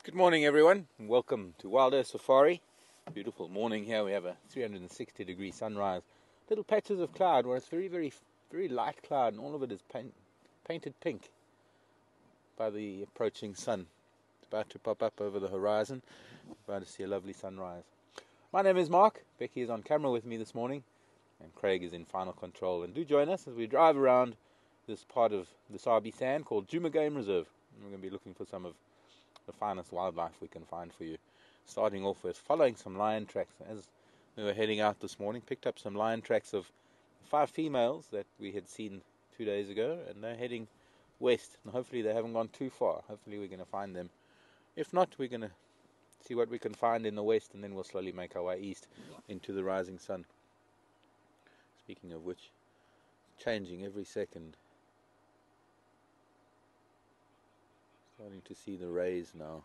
Good morning, everyone, and welcome to Wild Earth Safari. Beautiful morning here. We have a 360-degree sunrise. Little patches of cloud where it's very light cloud, and all of it is painted pink by the approaching sun. It's about to pop up over the horizon. About to see a lovely sunrise. My name is Mark. Becky is on camera with me this morning, and Craig is in final control. And do join us as we drive around this part of the Sabi Sand called Djuma Game Reserve. And we're going to be looking for some of the finest wildlife we can find for you. Starting off with following some lion tracks. As we were heading out this morning, picked up some lion tracks of 5 females that we had seen 2 days ago, and they're heading west, and hopefully they haven't gone too far. Hopefully we're going to find them. If not, we're going to see what we can find in the west, and then we'll slowly make our way east into the rising sun. Speaking of which, changing every second. Starting to see the rays now.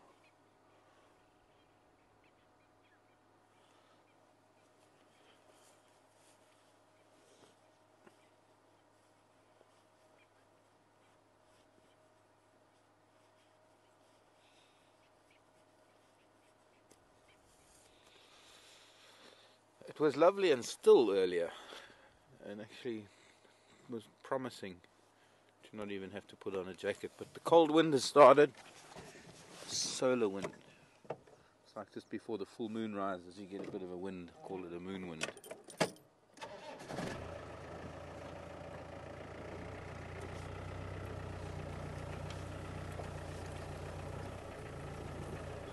It was lovely and still earlier, and actually was promising to not even have to put on a jacket, but the cold wind has started. Solar wind. It's like just before the full moon rises you get a bit of a wind, call it a moon wind.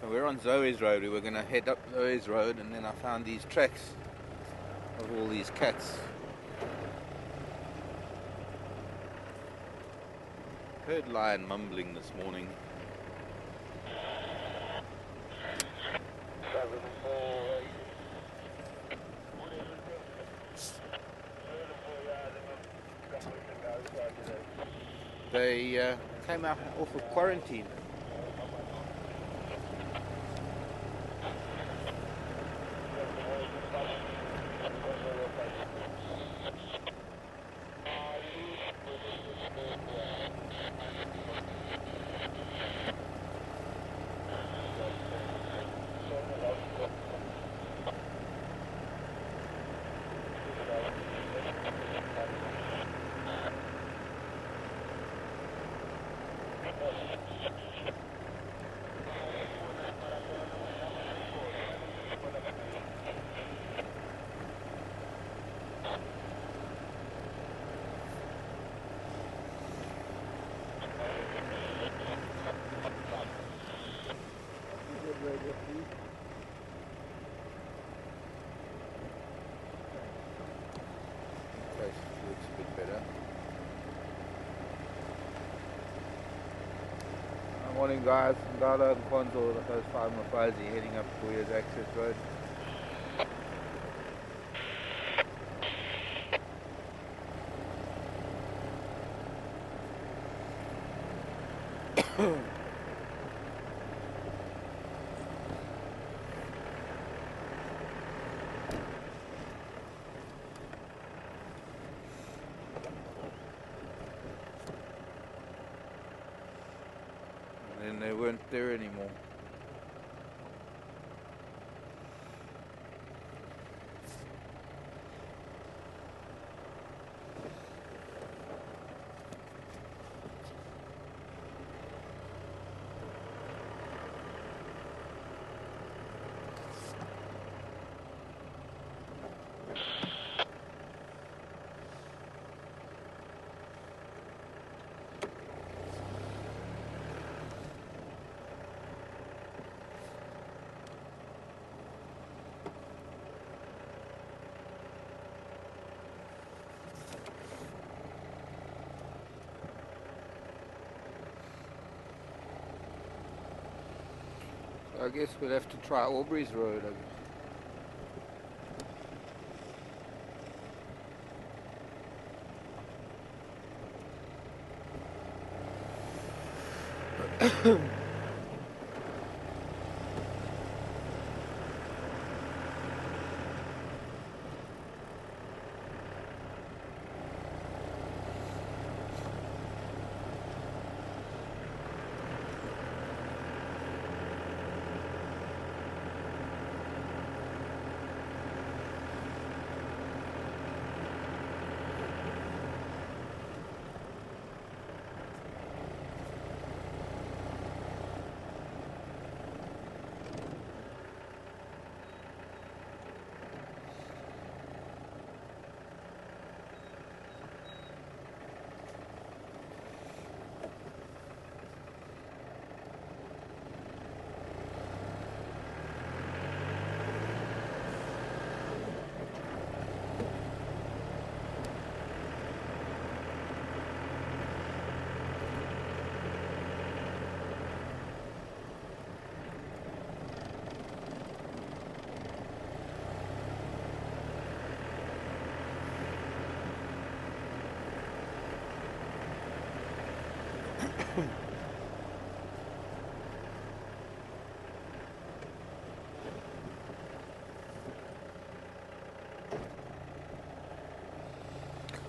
So we're on Zoe's Road. We were going to head up Zoe's Road, and then I found these tracks of all these cats. Heard lion mumbling this morning. They came out off of quarantine. Looks a bit better. Morning guys, Ngala and Konzo, the first 5 Mafazi heading up Buya's access road. And they weren't there anymore. I guess we'll have to try Aubrey's Road.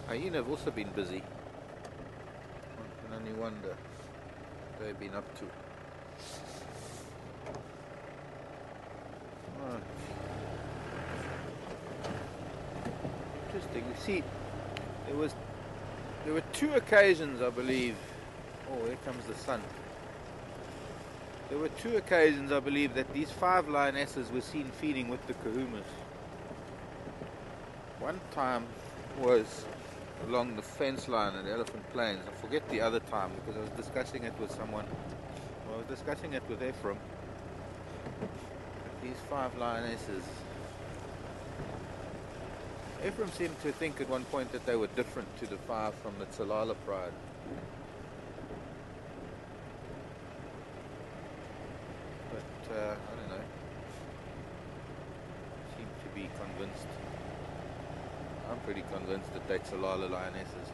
Hyena have also been busy. One can only wonder what they've been up to. Oh. Interesting. You see, there were 2 occasions, I believe. Oh, here comes the sun. There were 2 occasions, I believe, that these 5 lionesses were seen feeding with the kahumas. One time was along the fence line at Elephant Plains. I forget the other time because I was discussing it with someone. Well, I was discussing it with Ephraim. These 5 lionesses. Ephraim seemed to think at one point that they were different to the 5 from the Tsalala pride. But I don't know. Seem to be convinced. I'm pretty convinced that they're Tsalala lionesses.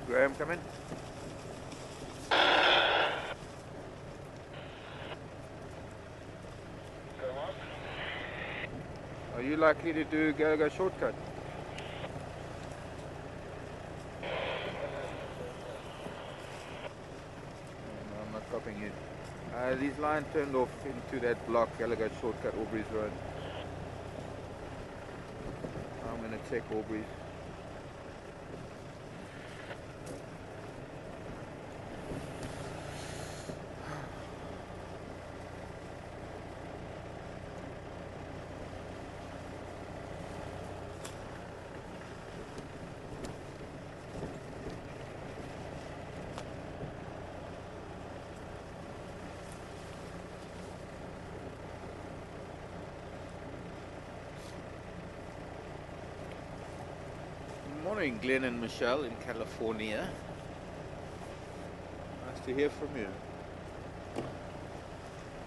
Graham, come in. Are you likely to do Gallagher shortcut? No, I'm not copying you. These lines turned off into that block, Gallagher shortcut, Aubrey's Road. I'm going to check Aubrey's. Morning, Glenn and Michelle in California. Nice to hear from you.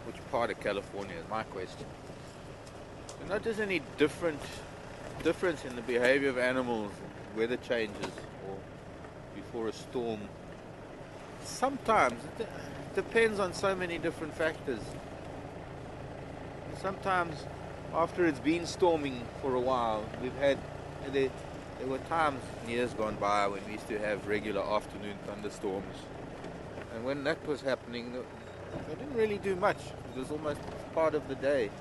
Which part of California is my question. You notice any difference in the behavior of animals, weather changes, or before a storm? Sometimes it depends on so many different factors. Sometimes after it's been storming for a while, there were times in years gone by when we used to have regular afternoon thunderstorms, and when that was happening, they didn't really do much. It was almost part of the day.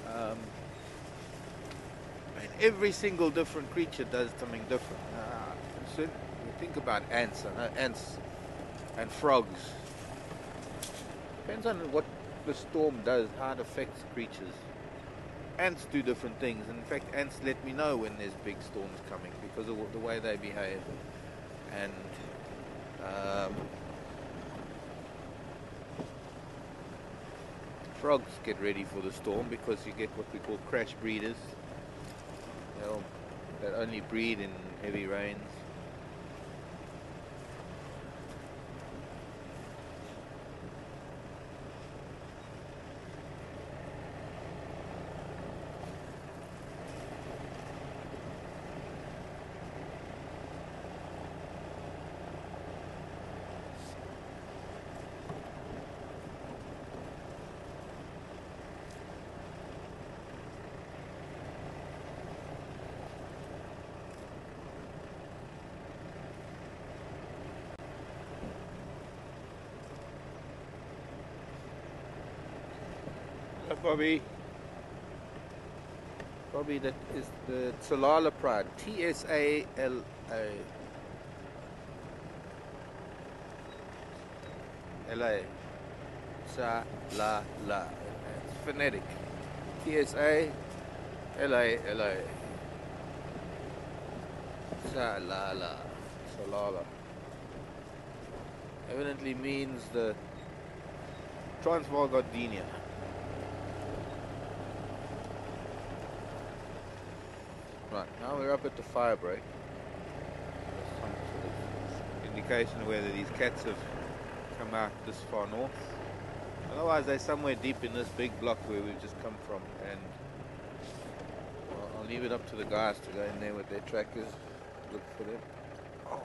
And every single different creature does something different. So you think about ants. I know ants and frogs. Depends on what the storm does, how it affects creatures. Ants do different things. In fact, ants let me know when there's big storms coming because of the way they behave. And frogs get ready for the storm because you get what we call crash breeders. That only breed in heavy rains. Bobby, that is the Tsalala pride. T-S-A-L-A. L-A. Tsalala. It's phonetic. T-S-A-L-A-L-A. Tsalala. Tsalala. Evidently means the Transvaal gardenia. Right, now we're up at the fire break. indication of whether these cats have come out this far north. Otherwise they're somewhere deep in this big block where we've just come from, and I'll leave it up to the guys to go in there with their trackers, look for them. Oh.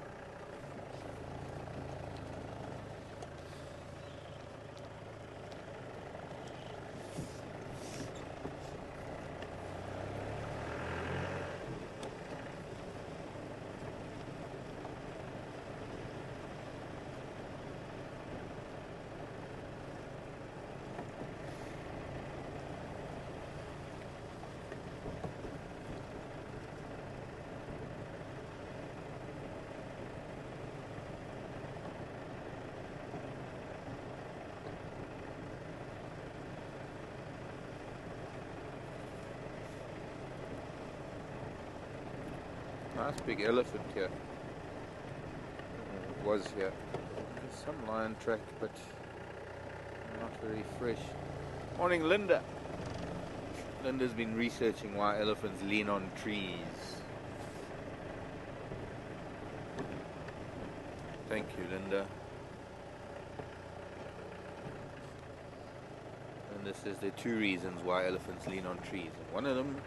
Nice big elephant here. Was here. There's some lion track, but not very fresh. Morning, Linda. Linda's been researching why elephants lean on trees. Thank you, Linda. Linda says there are 2 reasons why elephants lean on trees. And one of them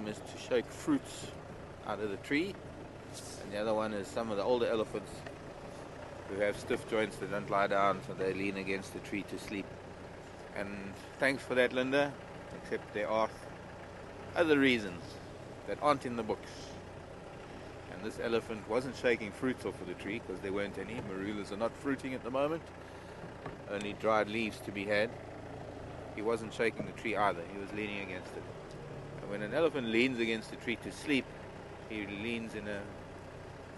is to shake fruits out of the tree, and the other one is some of the older elephants who have stiff joints that don't lie down, so they lean against the tree to sleep. And thanks for that, Linda, except there are other reasons that aren't in the books. And this elephant wasn't shaking fruits off of the tree because there weren't any. Marulas are not fruiting at the moment, only dried leaves to be had. He wasn't shaking the tree either, he was leaning against it. When an elephant leans against a tree to sleep, he leans in a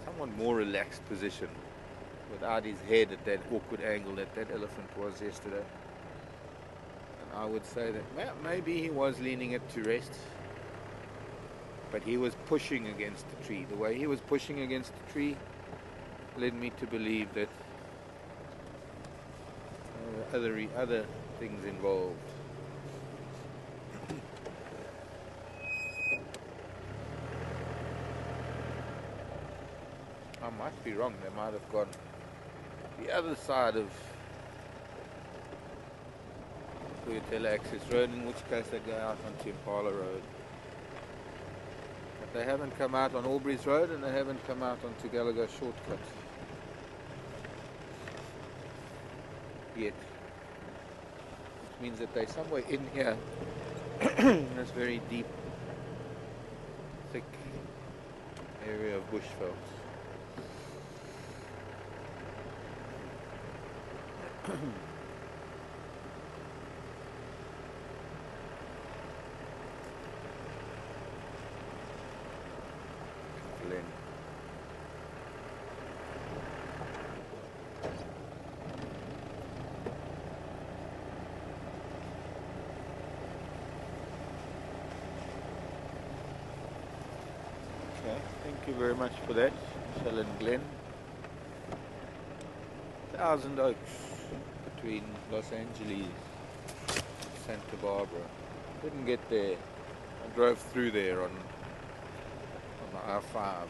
somewhat more relaxed position, without his head at that awkward angle that elephant was yesterday. And I would say that, well, maybe he was leaning it to rest, but he was pushing against the tree. The way he was pushing against the tree led me to believe that other things involved. I might be wrong, they might have gone the other side of Kuyatela Access Road, in which case they go out onto Impala Road. But they haven't come out on Albury's Road, and they haven't come out onto Gallagher Shortcut yet. Which means that they're somewhere in here, in this very deep, thick area of bushveld. Glen. Okay, thank you very much for that, Michelle and Glenn. 1,000 Oaks between Los Angeles and Santa Barbara. Didn't get there. I drove through there on the R5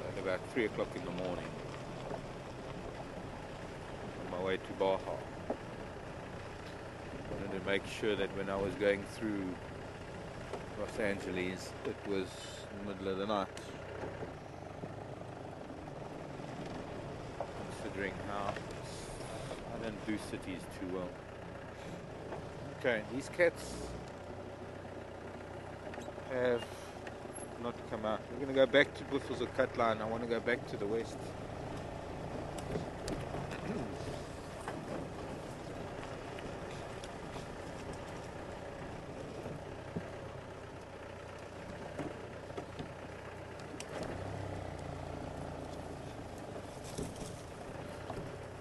at about 3 o'clock in the morning on my way to Baja. Wanted to make sure that when I was going through Los Angeles it was in the middle of the night, considering how I don't do cities too well. Okay, these cats have not come out. We're going to go back to Buffalo's or Cut Line. I want to go back to the west.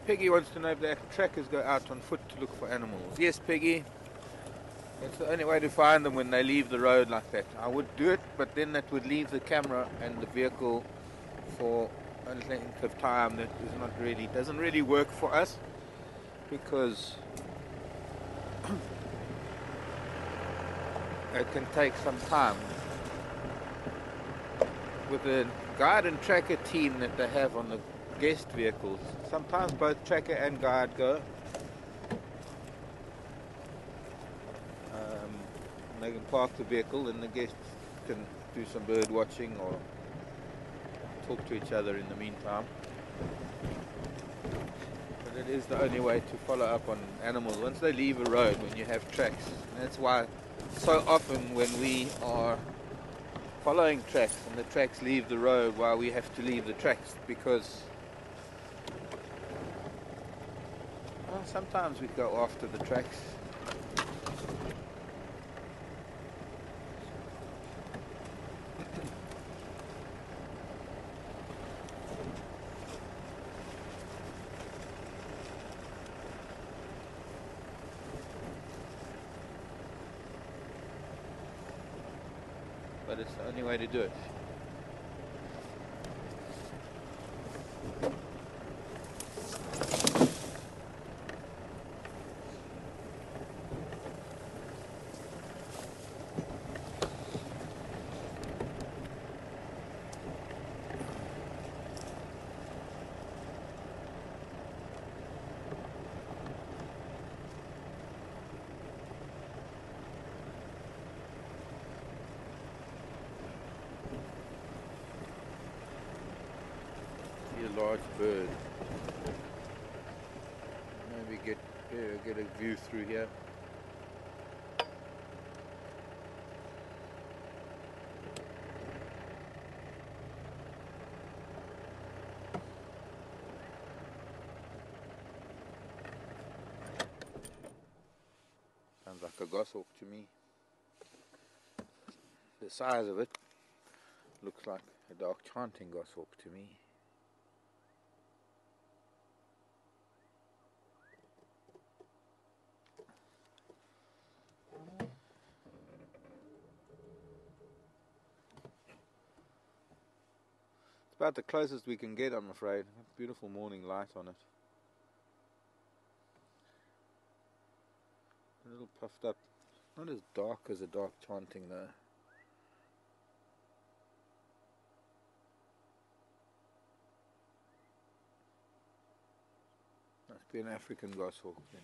Peggy wants to know if the trackers go out on foot to look for animals. Yes, Peggy. It's the only way to find them when they leave the road like that. I would do it, but then that would leave the camera and the vehicle for a length of time that is not really, doesn't really work for us, because it can take some time. With the guide and tracker team that they have on the guest vehicles, sometimes both tracker and guide go. They can park the vehicle and the guests can do some bird watching or talk to each other in the meantime. But it is the only way to follow up on animals once they leave a road when you have tracks. And that's why so often when we are following tracks and the tracks leave the road, why we have to leave the tracks, because well, sometimes we go after the tracks. But it's the only way to do it. A large bird. Maybe get a view through here. Sounds like a goshawk to me. The size of it looks like a dark chanting goshawk to me. About the closest we can get, I'm afraid. Beautiful morning light on it. A little puffed up. Not as dark as a dark chanting though. Must be an African goshawk then.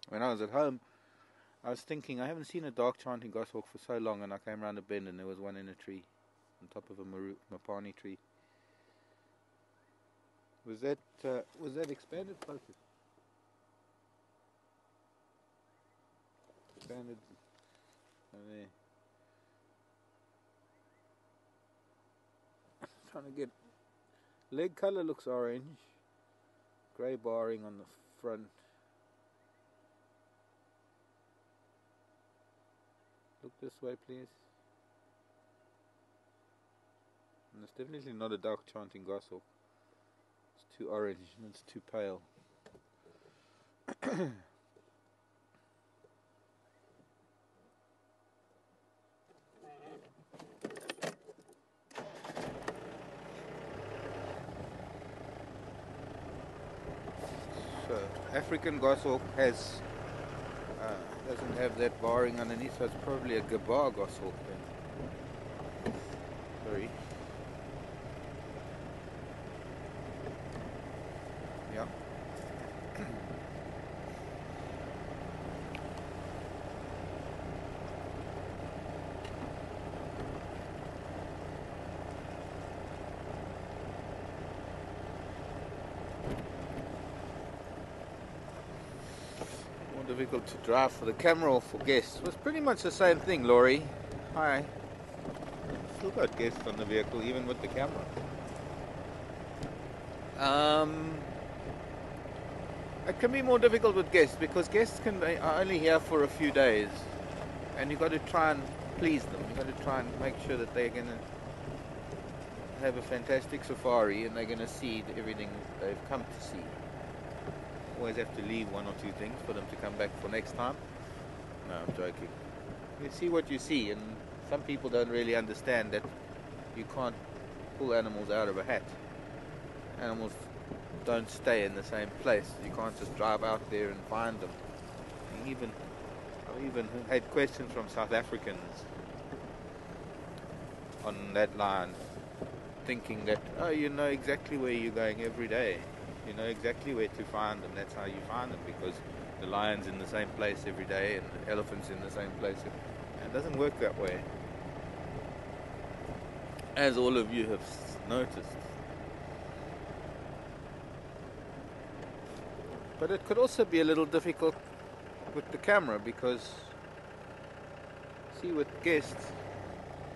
When I was at home, I was thinking, I haven't seen a dark chanting goshawk for so long, and I came around a bend and there was one in a tree, on top of a mapani tree. Was that expanded focus? Expanded. There. Trying to get leg color looks orange, grey barring on the front. Look this way, please. And it's definitely not a dark chanting goshawk. It's too orange and it's too pale. So, African goshawk has doesn't have that barring underneath, so it's probably a gabar goshawk then. Sorry. Yeah. Difficult to drive for the camera or for guests. It was pretty much the same thing, Laurie. Hi. Still got guests on the vehicle, even with the camera. It can be more difficult with guests because guests are only here for a few days, and you've got to try and please them. You've got to try and make sure that they're going to have a fantastic safari and they're going to see everything they've come to see. always have to leave one or two things for them to come back for next time. No, I'm joking. You see what you see, and some people don't really understand that you can't pull animals out of a hat. Animals don't stay in the same place. You can't just drive out there and find them. I've even had questions from South Africans on that line, thinking that, oh, you know exactly where you're going every day. You know exactly where to find them. That's how you find them, because the lion's in the same place every day and the elephant's in the same place. It doesn't work that way, as all of you have noticed. But it could also be a little difficult with the camera, because, see, with guests,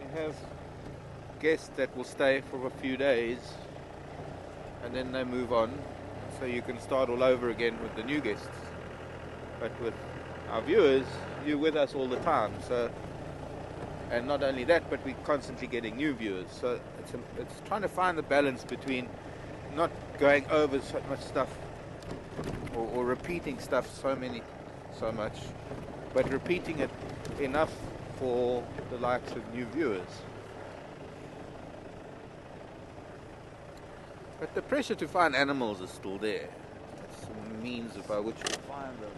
you have guests that will stay for a few days and then they move on, so you can start all over again with the new guests. But with our viewers, you're with us all the time, so, and not only that, but we're constantly getting new viewers, so it's trying to find the balance between not going over so much stuff or repeating stuff so much, but repeating it enough for the likes of new viewers. But the pressure to find animals is still there. It's a means by which you find them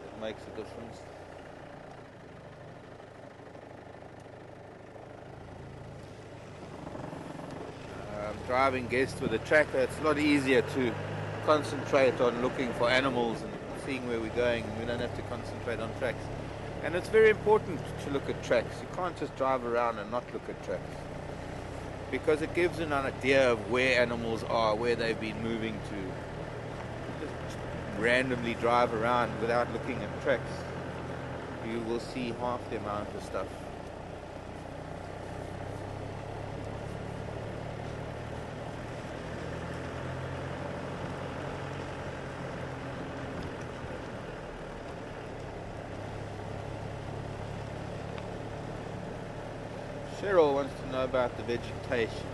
that makes a difference. Driving guests with a tracker, it's a lot easier to concentrate on looking for animals and seeing where we're going. We don't have to concentrate on tracks. And it's very important to look at tracks. You can't just drive around and not look at tracks, because it gives an idea of where animals are, where they've been moving to. Just randomly drive around without looking at tracks, you will see half the amount of stuff. Cheryl wants to know about the vegetation.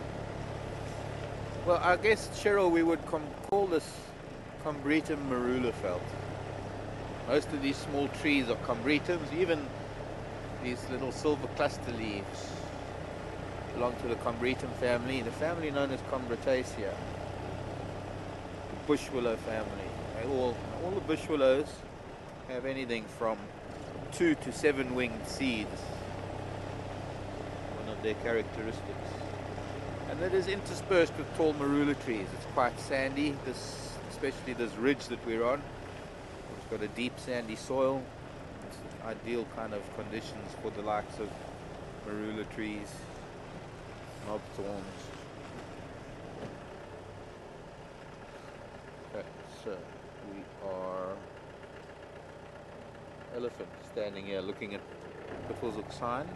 Well, I guess, Cheryl, we would call this Combretum marulifelt. Most of these small trees are Combretums. Even these little silver cluster leaves belong to the Combretum family, the family known as Combretaceae, the bush willow family. All the bush willows have anything from 2 to 7 winged seeds, their characteristics, and it is interspersed with tall marula trees. It's quite sandy, especially this ridge that we're on. It's got a deep sandy soil. It's ideal kind of conditions for the likes of marula trees, knobthorns. Okay, so we are elephant standing here looking at Buffelshoek sign.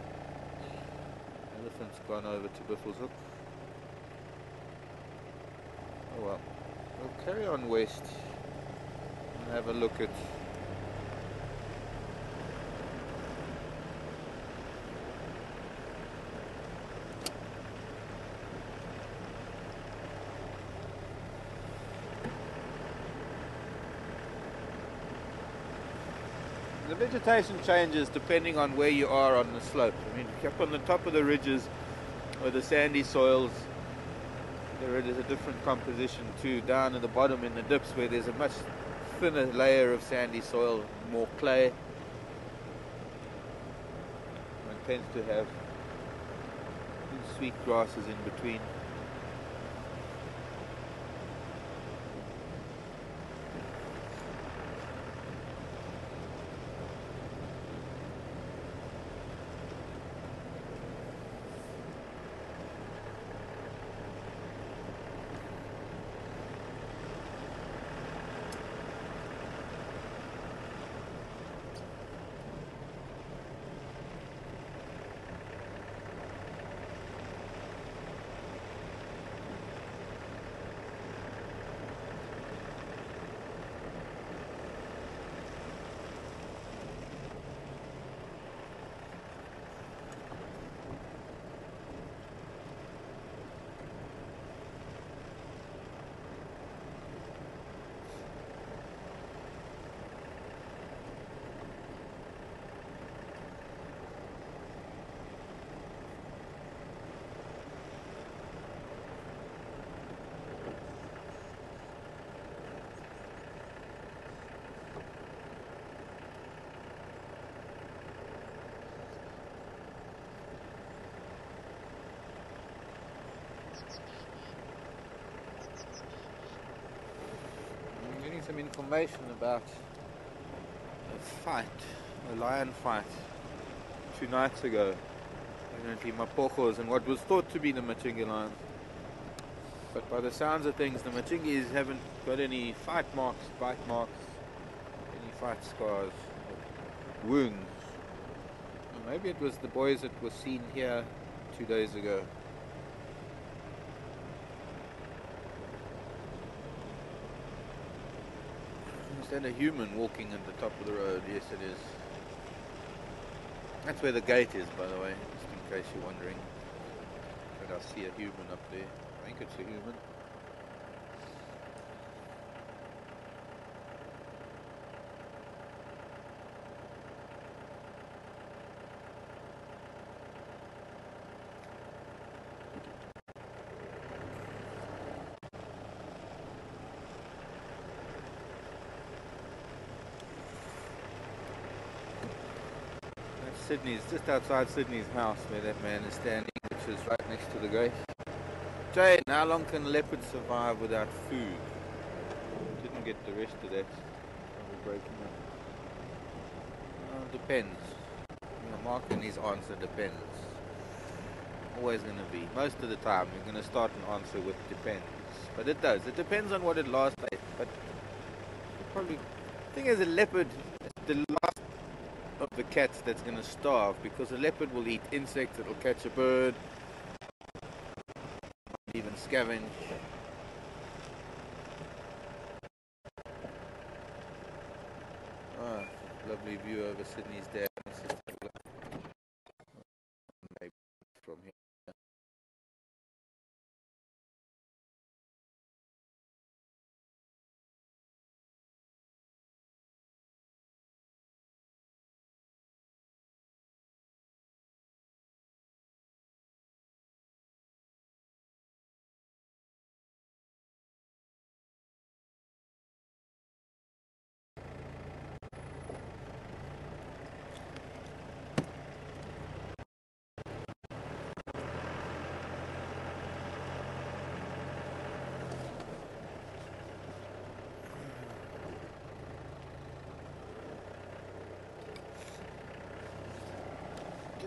Elephant's gone over to Buffelshoek. Oh well, we'll carry on west and have a look at the vegetation changes depending on where you are on the slope. I mean, up on the top of the ridges or the sandy soils, there is a different composition too. Down at the bottom in the dips, where there's a much thinner layer of sandy soil, more clay, one tends to have sweet grasses in between. some information about a fight, a lion fight, 2 nights ago. Evidently Mapogos and what was thought to be the Machingi lions. But by the sounds of things, the Machingis haven't got any fight marks, bite marks, any fight scars, wounds. Or maybe it was the boys that were seen here 2 days ago. Is that a human walking at the top of the road? Yes, it is. That's where the gate is, by the way, just in case you're wondering. But I see a human up there. I think it's a human. Sydney's, just outside Sydney's house where that man is standing, which is right next to the gate. Jane, how long can leopards survive without food? Didn't get the rest of that. Breaking up. Depends. Mark and his answer depends. Always going to be. Most of the time you're going to start an answer with depends. But it does. It depends on what it last ate. But probably, the thing is, a leopard, the last of the cats that's going to starve, because a leopard will eat insects, it'll catch a bird, even scavenge. Ah, lovely view over Sydney's Dam. Maybe from here.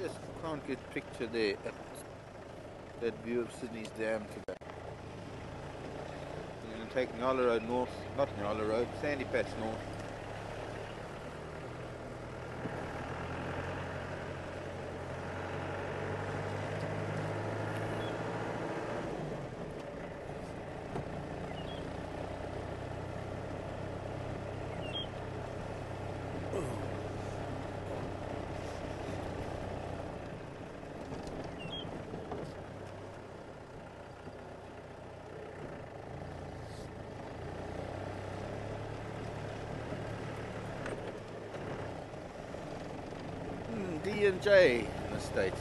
Just can't get picture there at that view of Sydney's Dam today. We're going to take Nyala Road north, not Nyala Road, Sandy Patch north. D&J in the States.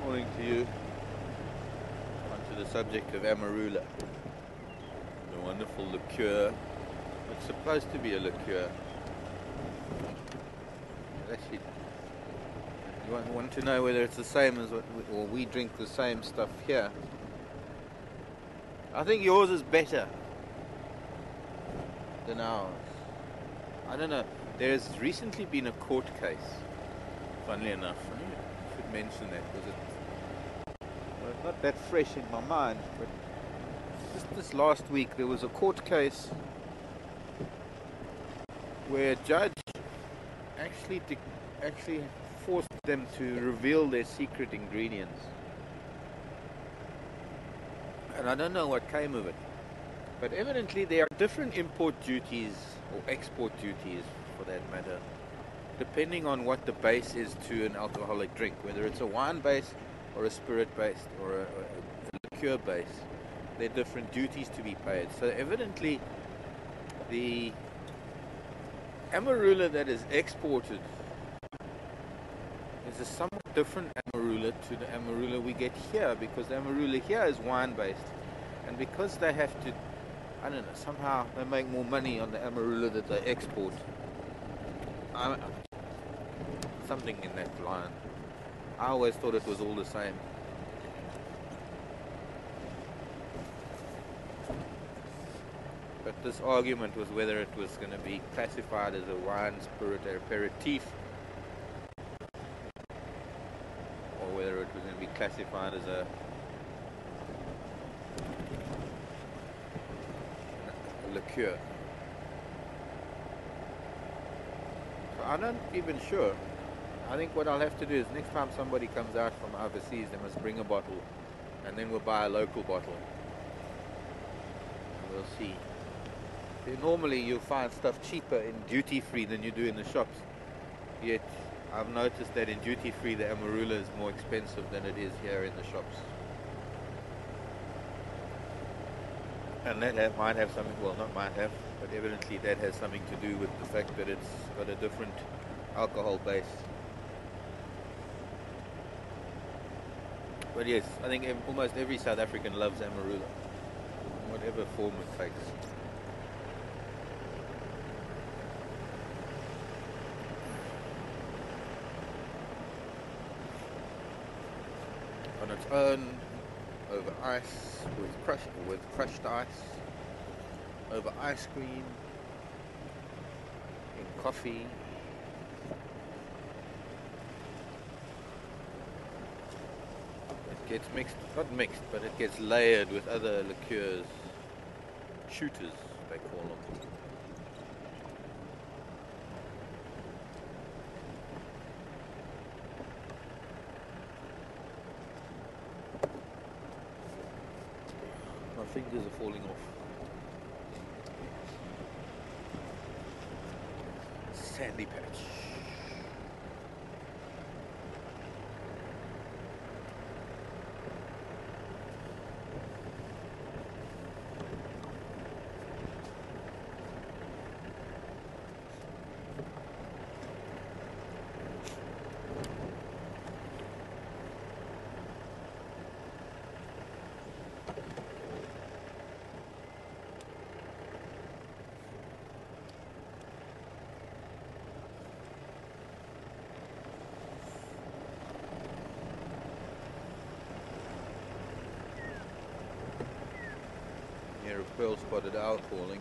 Morning to you. On to the subject of Amarula. The wonderful liqueur. It's supposed to be a liqueur. Actually, you want to know whether it's the same as what we drink the same stuff here. I think yours is better than ours. I don't know. There has recently been a court case. Funnily enough, I should mention that because it's not that fresh in my mind, but just this last week there was a court case where a judge actually forced them to reveal their secret ingredients. And I don't know what came of it, but evidently there are different import duties or export duties for that matter, depending on what the base is to an alcoholic drink, whether it's a wine base or a spirit based or a liqueur base. There are different duties to be paid. So evidently the Amarula that is exported is a somewhat different Amarula to the Amarula we get here, because the Amarula here is wine based, and because they have to, I don't know, somehow they make more money on the Amarula that they export. Something in that line. I always thought it was all the same. But this argument was whether it was going to be classified as a wine spirit aperitif or whether it was going to be classified as a liqueur. So I'm not even sure. I think what I'll have to do is next time somebody comes out from overseas, they must bring a bottle, and then we'll buy a local bottle. And we'll see. Normally you'll find stuff cheaper in duty free than you do in the shops. Yet I've noticed that in duty free the Amarula is more expensive than it is here in the shops. And that might have something, well, not might have, but evidently that has something to do with the fact that it's got a different alcohol base. But yes, I think almost every South African loves Amarula, whatever form it takes. On its own, over ice, with crushed ice, over ice cream, in coffee. It gets mixed, not mixed, but it gets layered with other liqueurs, shooters they call them. My fingers are falling off. Sandy patch. Near a pearl-spotted owl calling.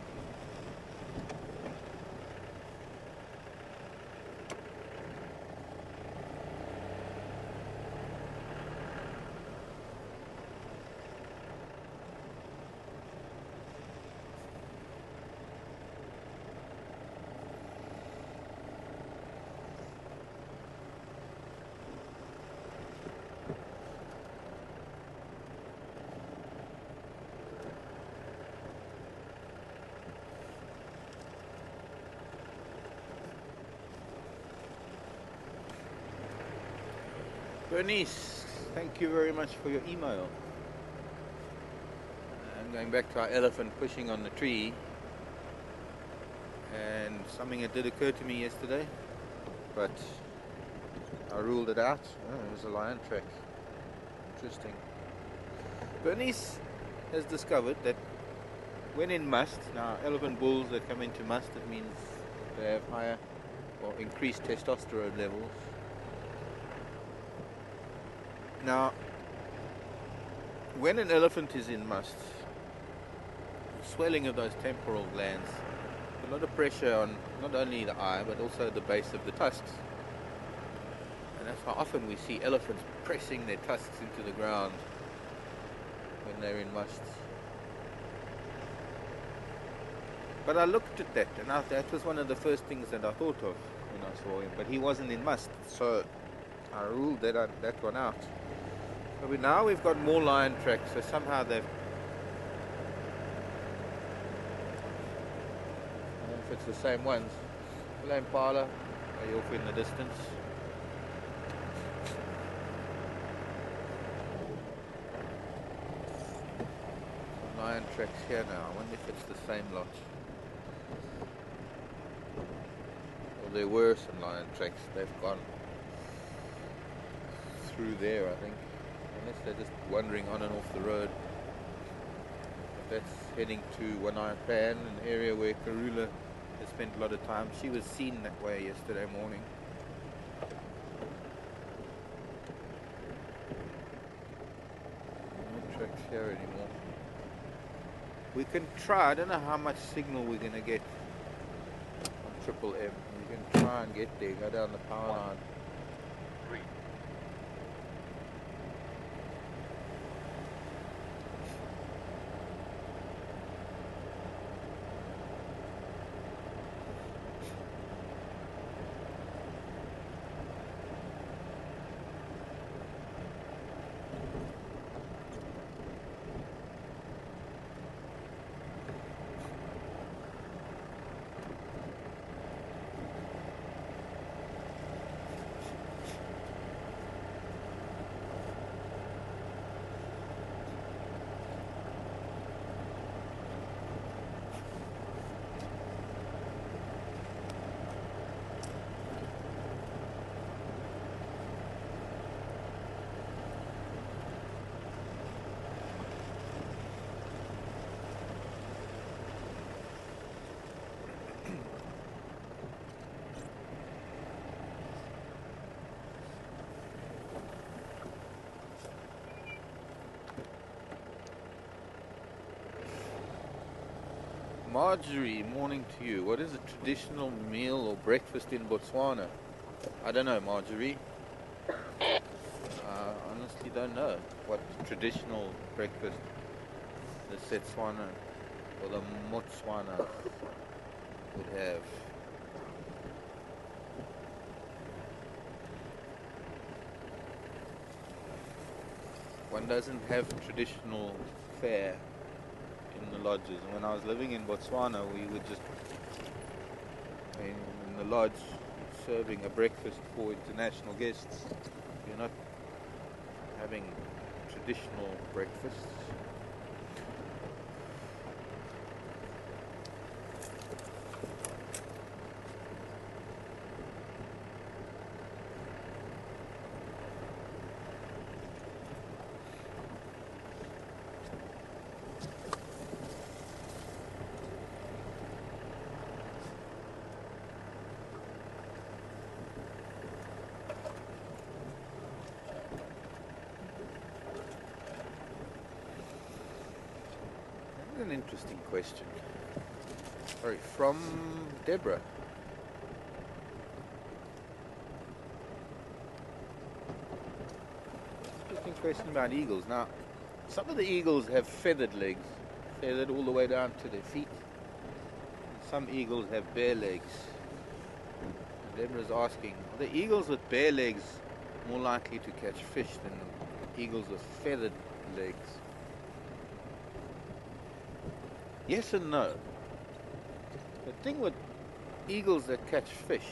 Bernice, thank you very much for your email. I'm going back to our elephant pushing on the tree, and something that did occur to me yesterday, but I ruled it out. Oh, it was a lion track. Interesting. Bernice has discovered that when in must, now elephant bulls that come into must, it means they have higher or increased testosterone levels. Now, when an elephant is in must, swelling of those temporal glands, a lot of pressure on not only the eye but also the base of the tusks. And that's how often we see elephants pressing their tusks into the ground when they're in must. But I looked at that, and that was one of the first things that I thought of when I saw him. But he wasn't in must, so I ruled that one out. So now we've got more lion tracks, so somehow they've... I don't know if it's the same ones. Hello Impala, are you off in the distance? Some lion tracks here now, I wonder if it's the same lot. Well, there were some lion tracks, they've gone through there I think. Unless they're just wandering on and off the road. But that's heading to Wanai Pan, an area where Karula has spent a lot of time. She was seen that way yesterday morning. No tracks here anymore. We can try. I don't know how much signal we're going to get on Triple M. We can try and get there. Go down the power line. Marjorie, morning to you. What is a traditional meal or breakfast in Botswana? I don't know, Marjorie. Honestly don't know what traditional breakfast the Setswana or the Motswana would have. One doesn't have traditional fare in the lodges. When I was living in Botswana, we would just in the lodge serving a breakfast for international guests. You're not having traditional breakfasts. An interesting question. Sorry, from Deborah. Interesting question about eagles. Now, some of the eagles have feathered legs, feathered all the way down to their feet. Some eagles have bare legs. Deborah's asking, are the eagles with bare legs more likely to catch fish than eagles with feathered legs? Yes and no. The thing with eagles that catch fish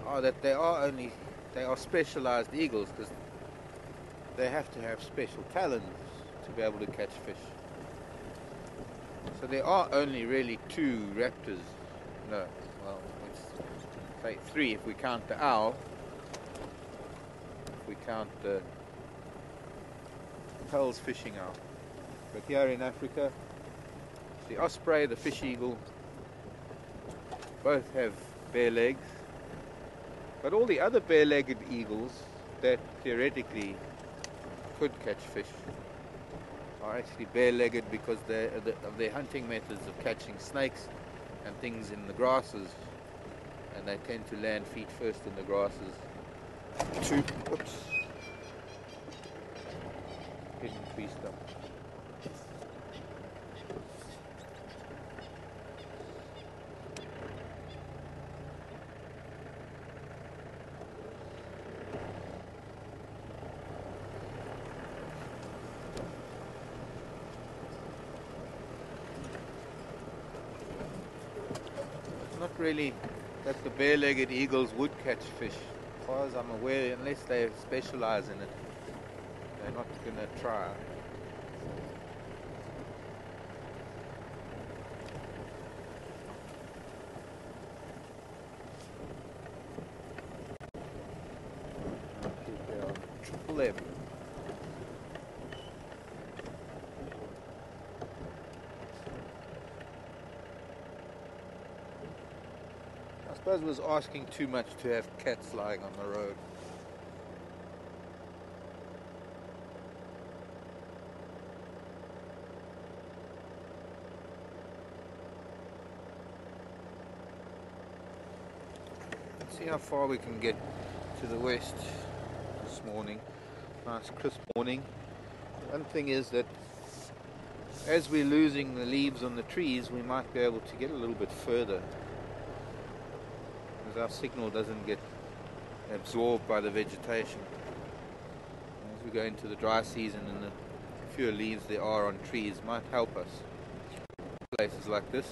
are that they are specialized eagles, because they have to have special talents to be able to catch fish. So there are only really two raptors. No, well, let's say three if we count the owl. If we count the Pell's fishing owl. But here in Africa, the osprey, the fish eagle, both have bare legs, but all the other bare-legged eagles that theoretically could catch fish are actually bare-legged because of their hunting methods of catching snakes and things in the grasses, and they tend to land feet first in the grasses to increase them. Not really that the bare-legged eagles would catch fish. As far as I'm aware, unless they specialize in it, they're not going to try. Triple M. I suppose it was asking too much to have cats lying on the road. see how far we can get to the west this morning. Nice crisp morning. One thing is that as we're losing the leaves on the trees, we might be able to get a little bit further, because our signal doesn't get absorbed by the vegetation. As we go into the dry season, and the fewer leaves there are on trees might help us. Places like this.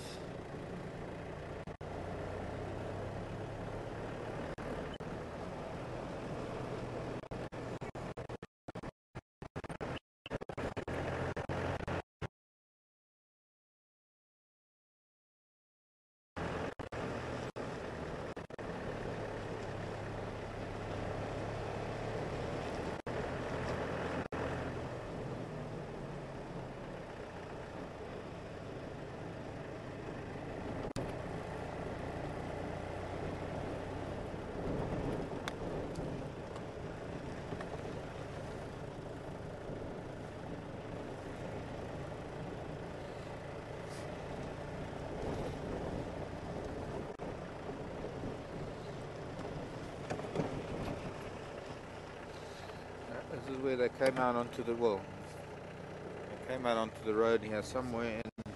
This is where they came out onto the They came out onto the road here somewhere, and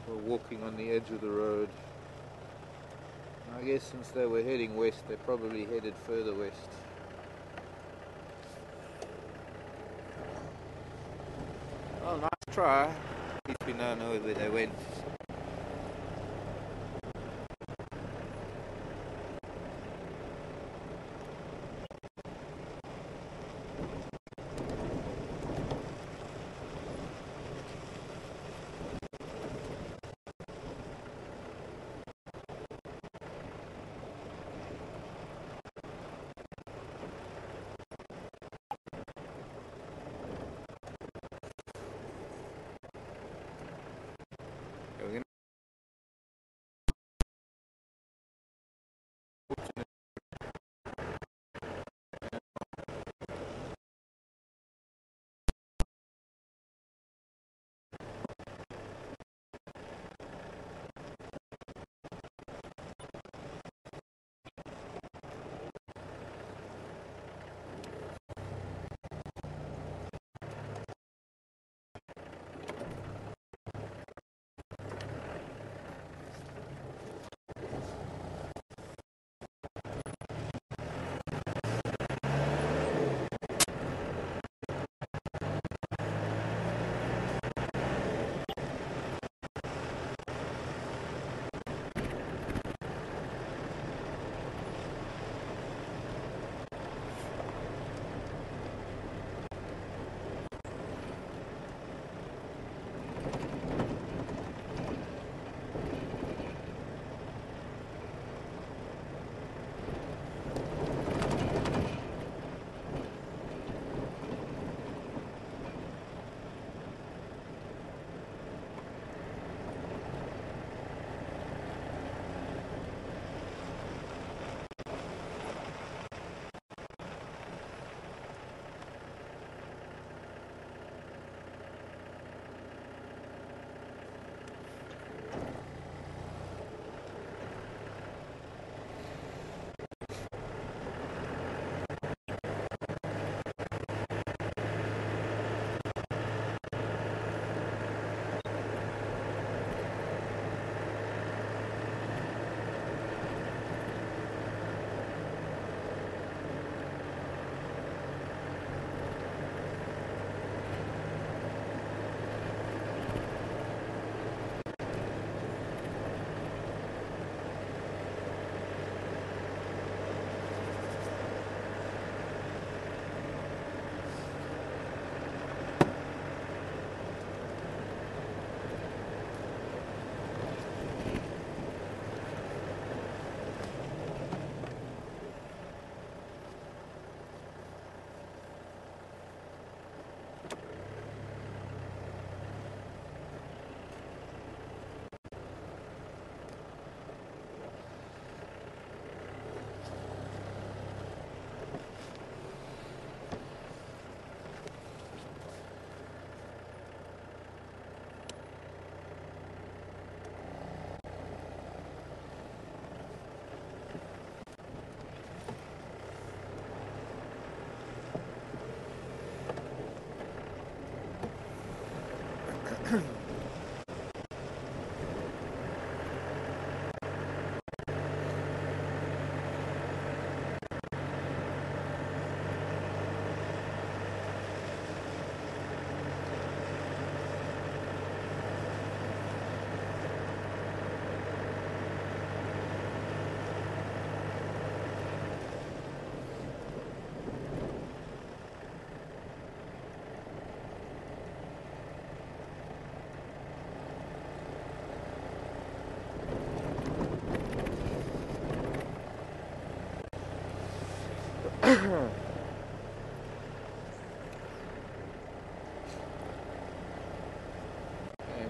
were walking on the edge of the road. I guess since they were heading west, they probably headed further west. Oh, nice try. At least we now know where they went.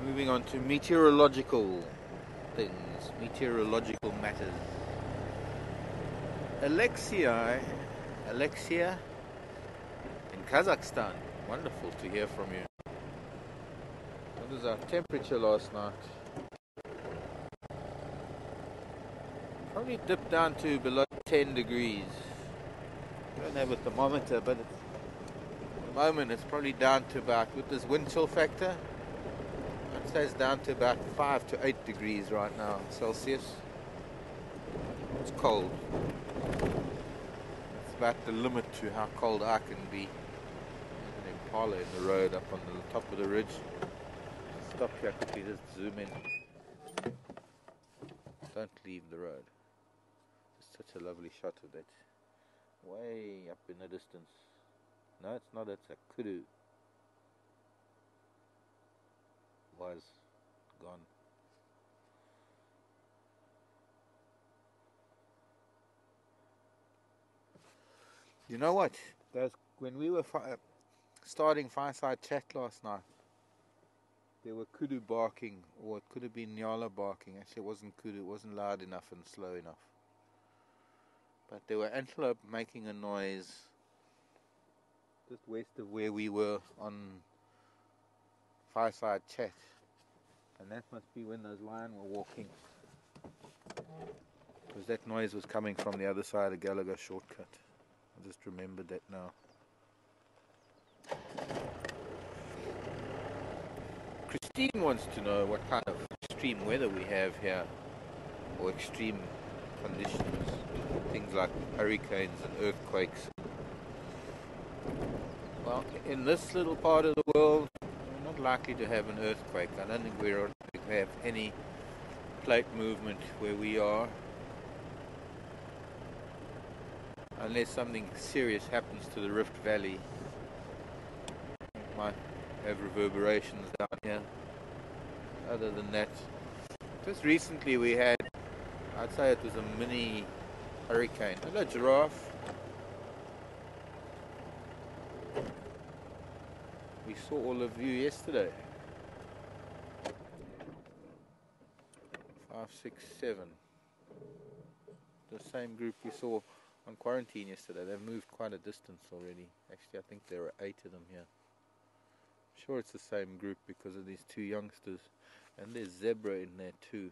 Moving on to meteorological things, meteorological matters. Alexia in Kazakhstan. Wonderful to hear from you. What was our temperature last night? Probably dipped down to below 10 degrees. I don't have a thermometer, but at the moment it's probably down to about, with this wind chill factor, I'd say it's down to about 5 to 8 degrees right now, Celsius. It's cold. It's about the limit to how cold I can be. There's an Impala in the road up on the top of the ridge. Stop here quickly, just zoom in. Don't leave the road. It's such a lovely shot of that. Way up in the distance. No, it's not, it's a kudu. Was gone. You know what? When we were starting Fireside Chat last night, there were kudu barking, or it could have been nyala barking. Actually, it wasn't kudu, it wasn't loud enough and slow enough. But there were antelope making a noise just west of where we were on Fireside Chat. And that must be when those lion were walking. Because that noise was coming from the other side of Gallagher Shortcut. I just remembered that now. Christine wants to know what kind of extreme weather we have here, or extreme conditions, things like hurricanes and earthquakes. Well, in this little part of the world, we're not likely to have an earthquake. I don't think we have any plate movement where we are, unless something serious happens to the Rift Valley. It might have reverberations down here. Other than that, just recently we had, I'd say it was a mini hurricane. Hello, giraffe. We saw all of you yesterday. 5, 6, 7. The same group we saw on quarantine yesterday. They've moved quite a distance already. Actually, I think there are 8 of them here. I'm sure it's the same group because of these 2 youngsters. And there's zebra in there too.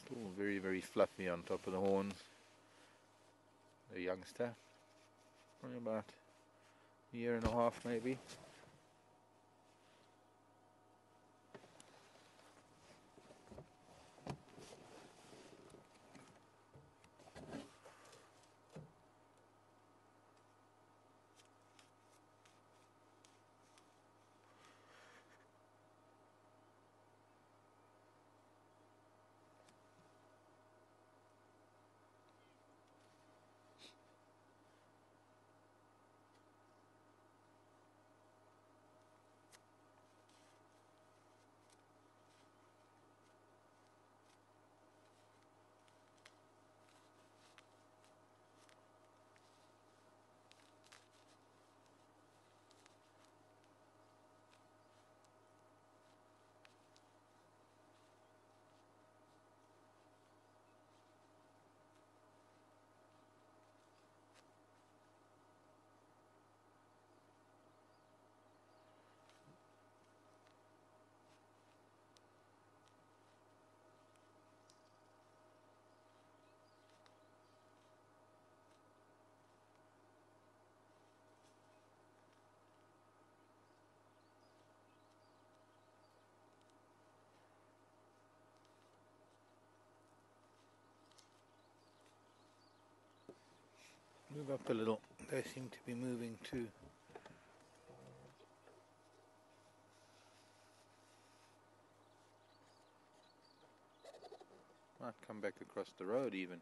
Still very, very fluffy on top of the horns. The youngster. Probably about a year and a half maybe. Move up a little. They seem to be moving too. Might come back across the road even.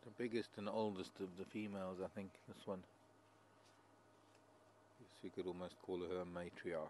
The biggest and oldest of the females, I think, this one. Yes, you could almost call her a matriarch.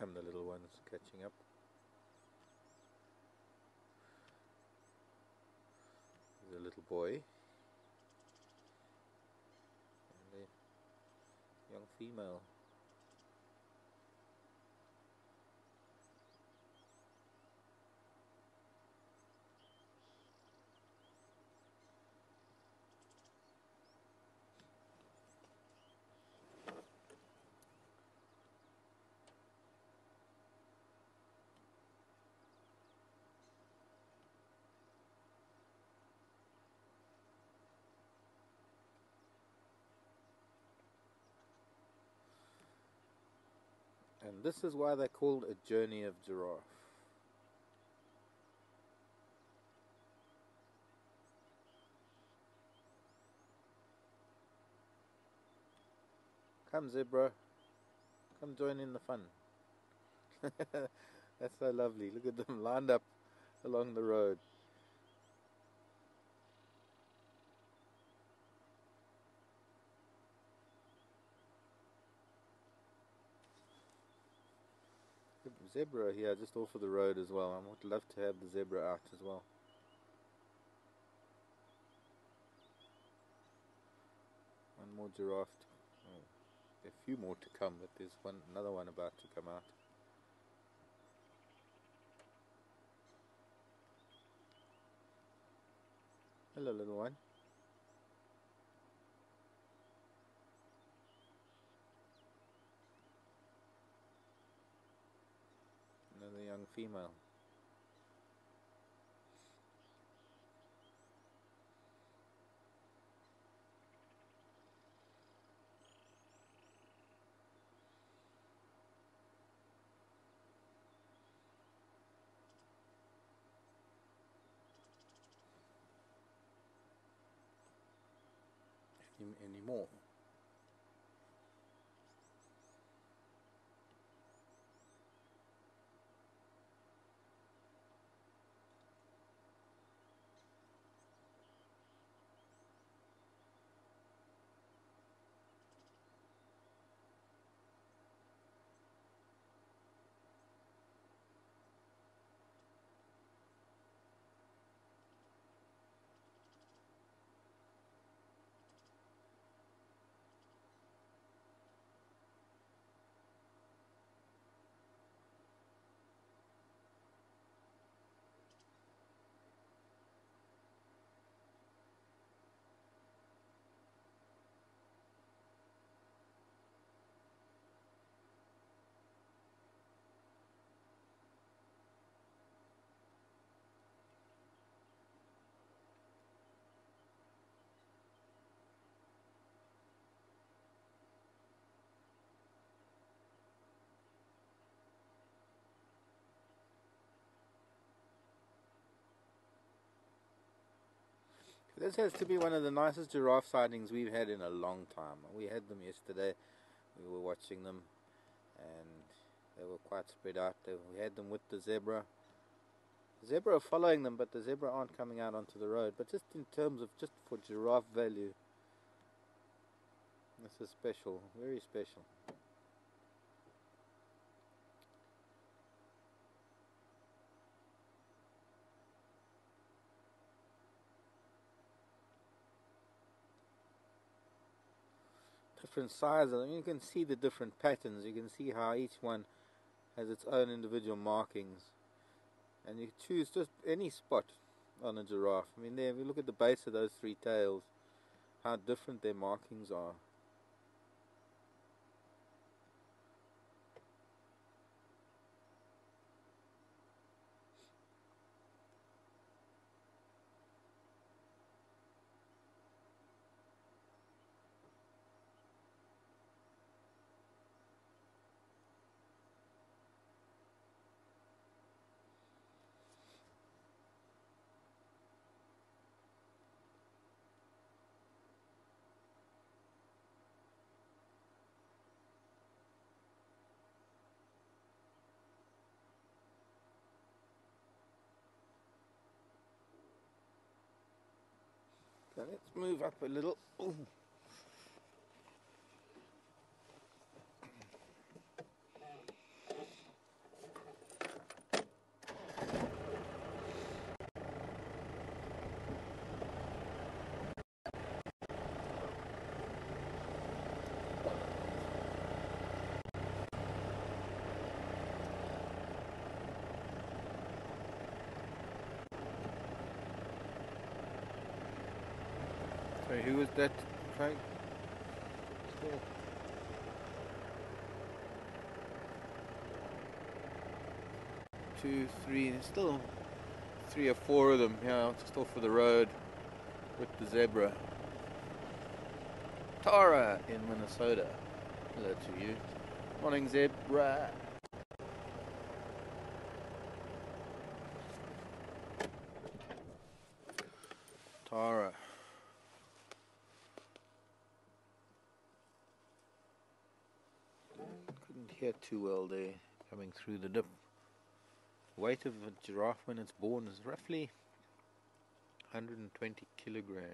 Come the little ones catching up. There's a little boy and a young female. And this is why they're called a journey of giraffe. Come zebra, come join in the fun. That's so lovely. Look at them lined up along the road. Zebra here just off of the road as well. I would love to have the zebra out as well. One more giraffe. Oh, a few more to come, but there's another one about to come out. Hello, little one. Another young female. him anymore. This has to be one of the nicest giraffe sightings we've had in a long time. We had them yesterday. We were watching them, and they were quite spread out. We had them with the zebra. The zebra are following them, but the zebra aren't coming out onto the road. But just in terms of just for giraffe value, this is special, very special. Different sizes. I mean, you can see the different patterns. You can see how each one has its own individual markings, and you choose just any spot on a giraffe. I mean, there, if you look at the base of those three tails, how different their markings are. So let's move up a little. Ooh. Sorry, who was that, Frank? Still. 2, 3, there's still 3 or 4 of them, yeah, just off of the road with the zebra. Tara in Minnesota. Hello to you. Morning, zebra. Tara. Couldn't hear too well there, coming through the dip. Weight of a giraffe when it's born is roughly 120 kilograms.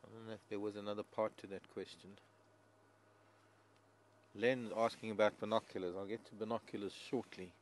I don't know if there was another part to that question. Len's asking about binoculars. I'll get to binoculars shortly.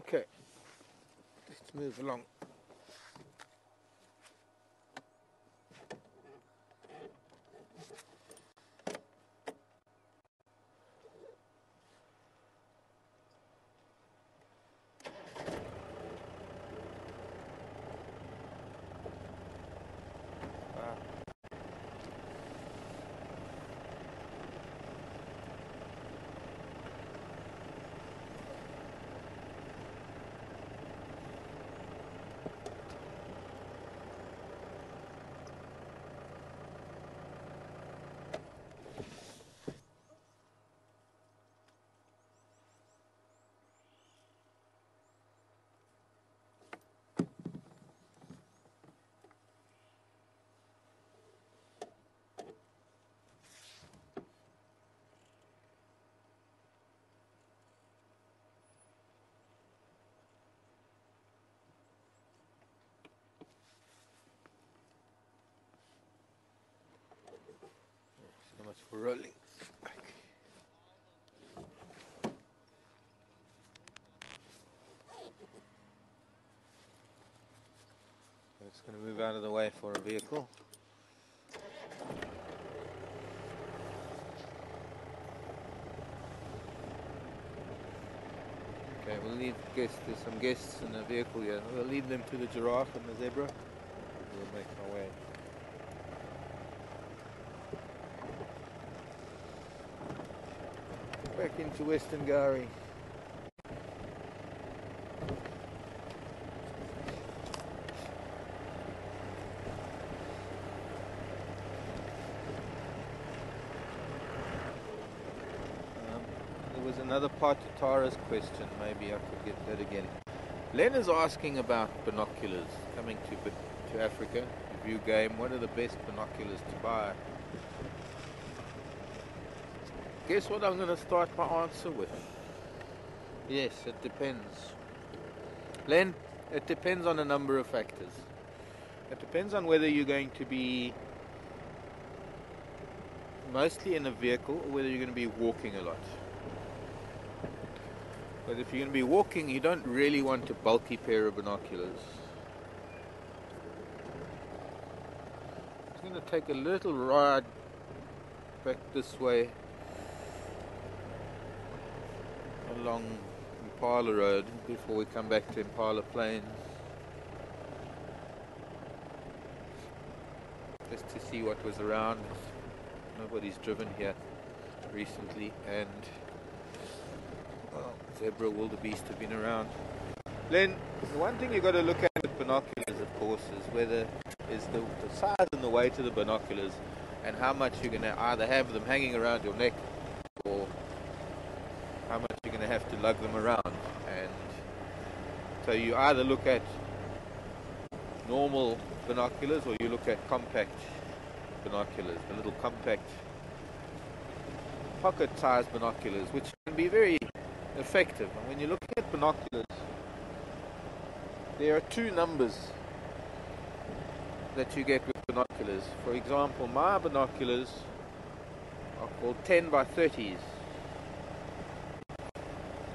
Okay, let's move along. So much for rolling. It's going to move out of the way for a vehicle. Okay, we'll leave guests. There's some guests in the vehicle here. We'll leave them to the giraffe and the zebra. We'll make our way. Back into Western Gowrie. There was another part to Tara's question. Maybe I could get that again. Len is asking about binoculars. Coming to Africa to view game. What are the best binoculars to buy? Guess what I'm going to start my answer with? Yes, it depends. Len, it depends on a number of factors. It depends on whether you're going to be mostly in a vehicle or whether you're going to be walking a lot. But if you're going to be walking, you don't really want a bulky pair of binoculars. I'm going to take a little ride back this way along Impala Road before we come back to Impala Plains, just to see what was around. Nobody's driven here recently, and well, zebra, wildebeest have been around. Len, the one thing you've got to look at with binoculars, of course, is the size and the weight of the binoculars, and how much you're going to either have them hanging around your neck or how much you're going to have to lug them around. And so you either look at normal binoculars or you look at compact binoculars, the little compact pocket-sized binoculars, which can be very effective. And when you're looking at binoculars, there are two numbers that you get with binoculars. For example, my binoculars are called 10 by 30s.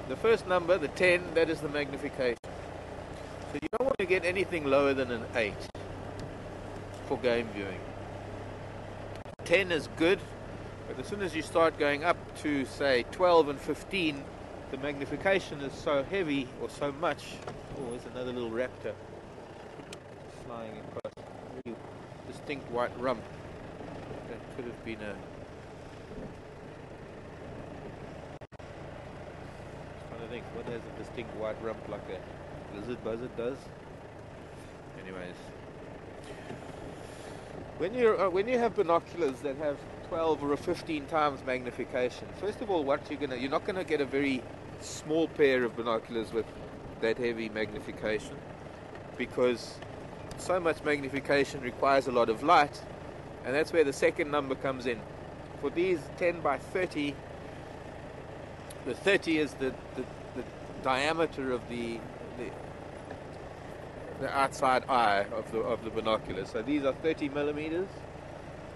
The first number, the 10, that is the magnification. So you don't want to get anything lower than an 8 for game viewing. 10 is good, but as soon as you start going up to, say, 12 and 15, the magnification is so heavy or so much. Oh, there's another little raptor flying across. A really distinct white rump. That could have been a... I think what has a distinct white rump like a lizard buzzard does. Anyways, when you have binoculars that have 12 or 15 times magnification, first of all, you're not gonna get a very small pair of binoculars with that heavy magnification, because so much magnification requires a lot of light, and that's where the second number comes in. For these 10 by 30, the 30 is the diameter of the outside eye of the binocular. So these are 30 millimeters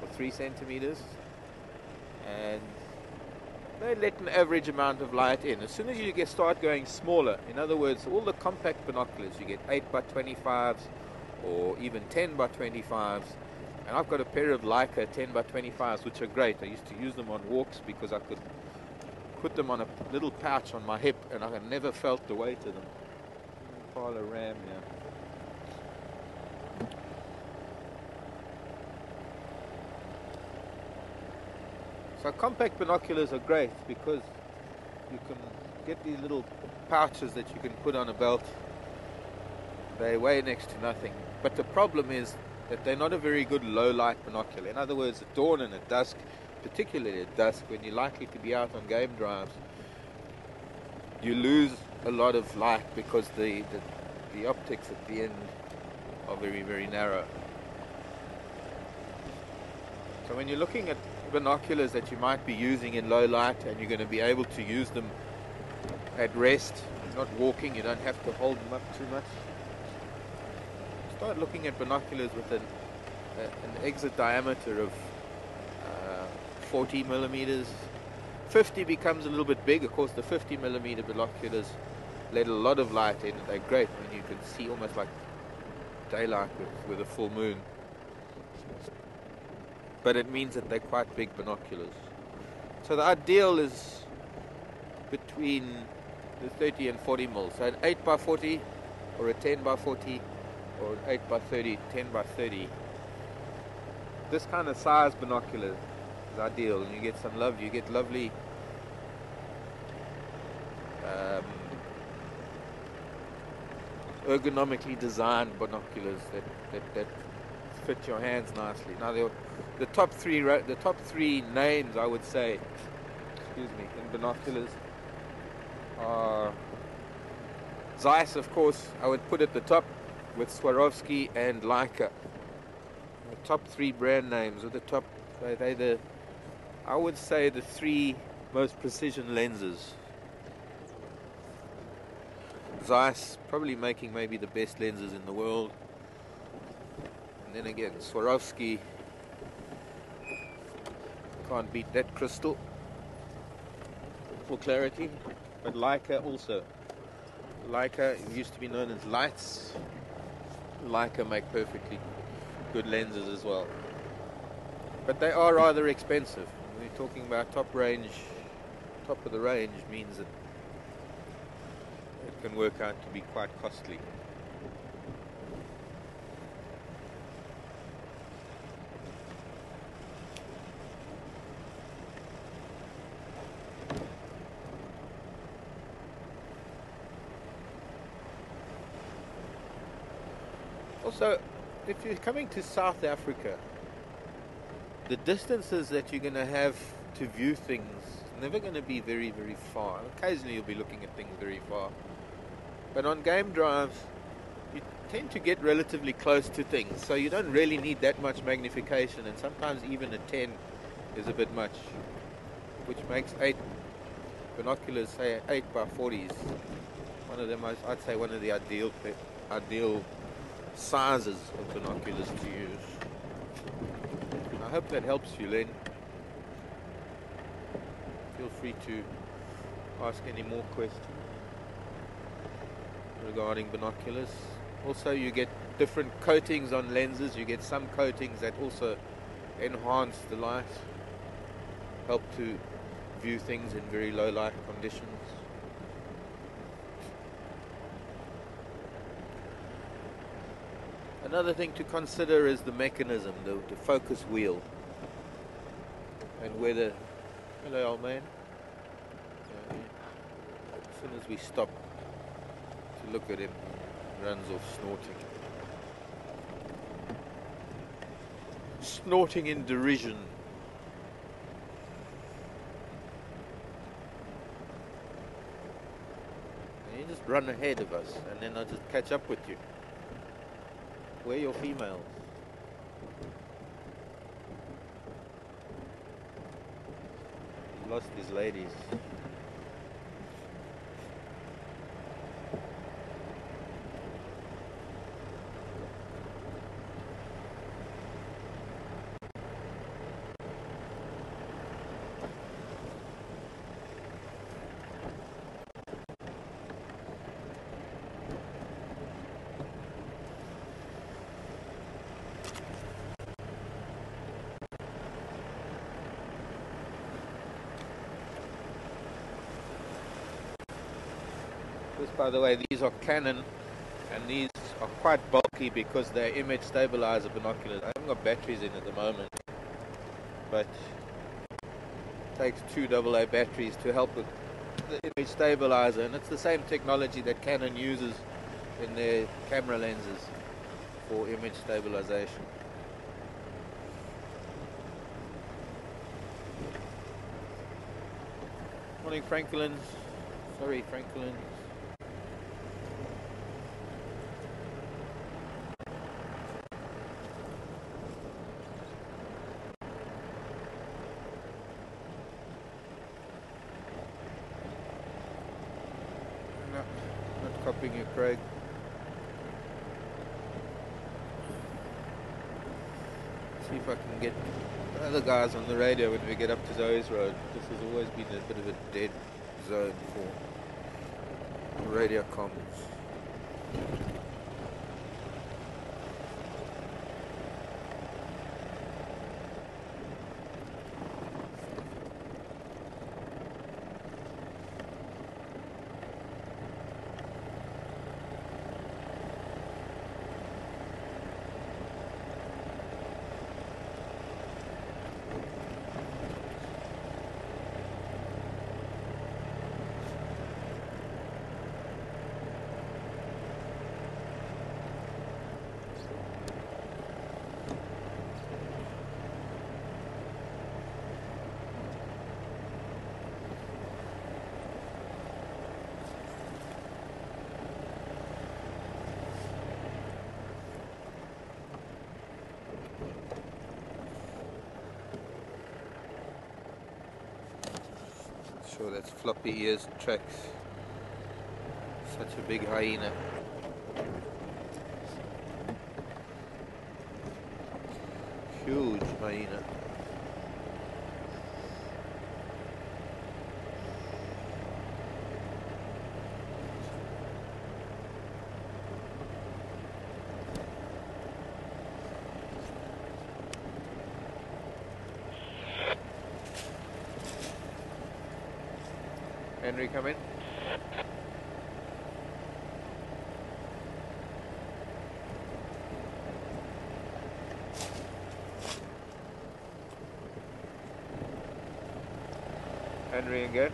or 3 centimeters, and they let an average amount of light in. As soon as you start going smaller, in other words, all the compact binoculars, you get 8 by 25s or even 10 by 25s. And I've got a pair of Leica 10 by 25s, which are great. I used to use them on walks because I could put them on a little pouch on my hip and I never felt the weight of them. Pile of RAM here. So compact binoculars are great because you can get these little pouches that you can put on a belt. They weigh next to nothing. But the problem is that they're not a very good low light binocular. In other words, at dawn and at dusk, particularly at dusk when you're likely to be out on game drives, you lose a lot of light because the optics at the end are very, very narrow. So when you're looking at binoculars that you might be using in low light and you're going to be able to use them at rest, not walking, you don't have to hold them up too much. Start looking at binoculars with an exit diameter of 40 millimeters. 50 becomes a little bit big. Of course, the 50 millimeter binoculars let a lot of light in. They're great when you can see almost like daylight with a full moon. But it means that they're quite big binoculars. So the ideal is between the 30 and 40 mil. So an 8 by 40 or a 10 by 40 or an 8 by 30, 10 by 30. This kind of size binocular is ideal, and you get some love. You get lovely ergonomically designed binoculars that fit your hands nicely. Now the top three names I would say, excuse me, in binoculars are Zeiss, of course. I would put at the top with Swarovski and Leica. The top three brand names at the top. I would say the three most precision lenses. Zeiss probably making maybe the best lenses in the world. And then again, Swarovski, can't beat that crystal for clarity. But Leica also. Leica used to be known as Lights. Leica make perfectly good lenses as well. But they are rather expensive. When we're talking about top of the range means that it can work out to be quite costly. Also, if you're coming to South Africa, the distances that you're going to have to view things is never going to be very, very far. Occasionally you'll be looking at things very far. But on game drives, you tend to get relatively close to things, so you don't really need that much magnification, and sometimes even a 10 is a bit much, which makes 8 binoculars, say 8 by 40s, one of them, I'd say one of the ideal sizes of binoculars to use. I hope that helps you, Len. Feel free to ask any more questions regarding binoculars. Also, you get different coatings on lenses. You get some coatings that also enhance the light, help to view things in very low light conditions. Another thing to consider is the mechanism, the focus wheel, and whether, hello old man, as soon as we stop to look at him, he runs off snorting in derision. And you just run ahead of us and then I'll just catch up with you. Where are your females? He lost his ladies. Just by the way, these are Canon, and these are quite bulky because they're image stabilizer binoculars. I haven't got batteries in at the moment, but it takes 2 AA batteries to help with the image stabilizer, and it's the same technology that Canon uses in their camera lenses for image stabilization. Morning, Franklin. Sorry, Franklin. No, not copying you, Craig. See if I can get the other guys on the radio when we get up to Zoe's Road. This has always been a bit of a dead zone for radio comms. Sure, that's floppy ears tracks. Such a big hyena. Huge hyena. Henry, come in. Henry again.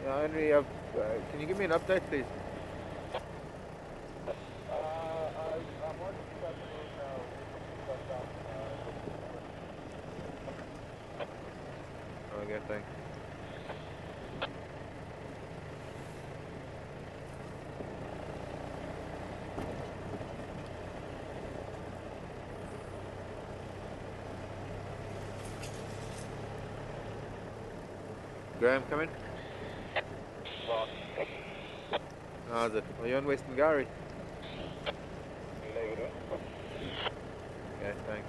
Yeah, Henry, can you give me an update, please? I'm on the road now. Okay, thanks. Graham, come in. How's it? Are you on Western Gowrie? Okay, thanks.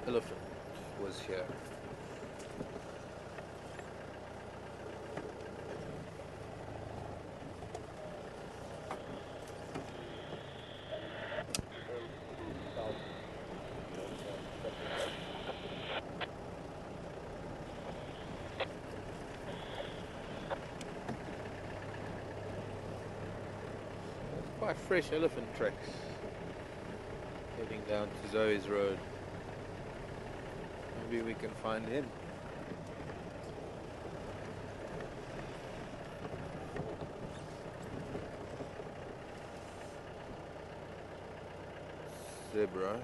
Elephant was here. Quite fresh elephant tracks heading down to Zoe's Road. Maybe we can find him. Zebra.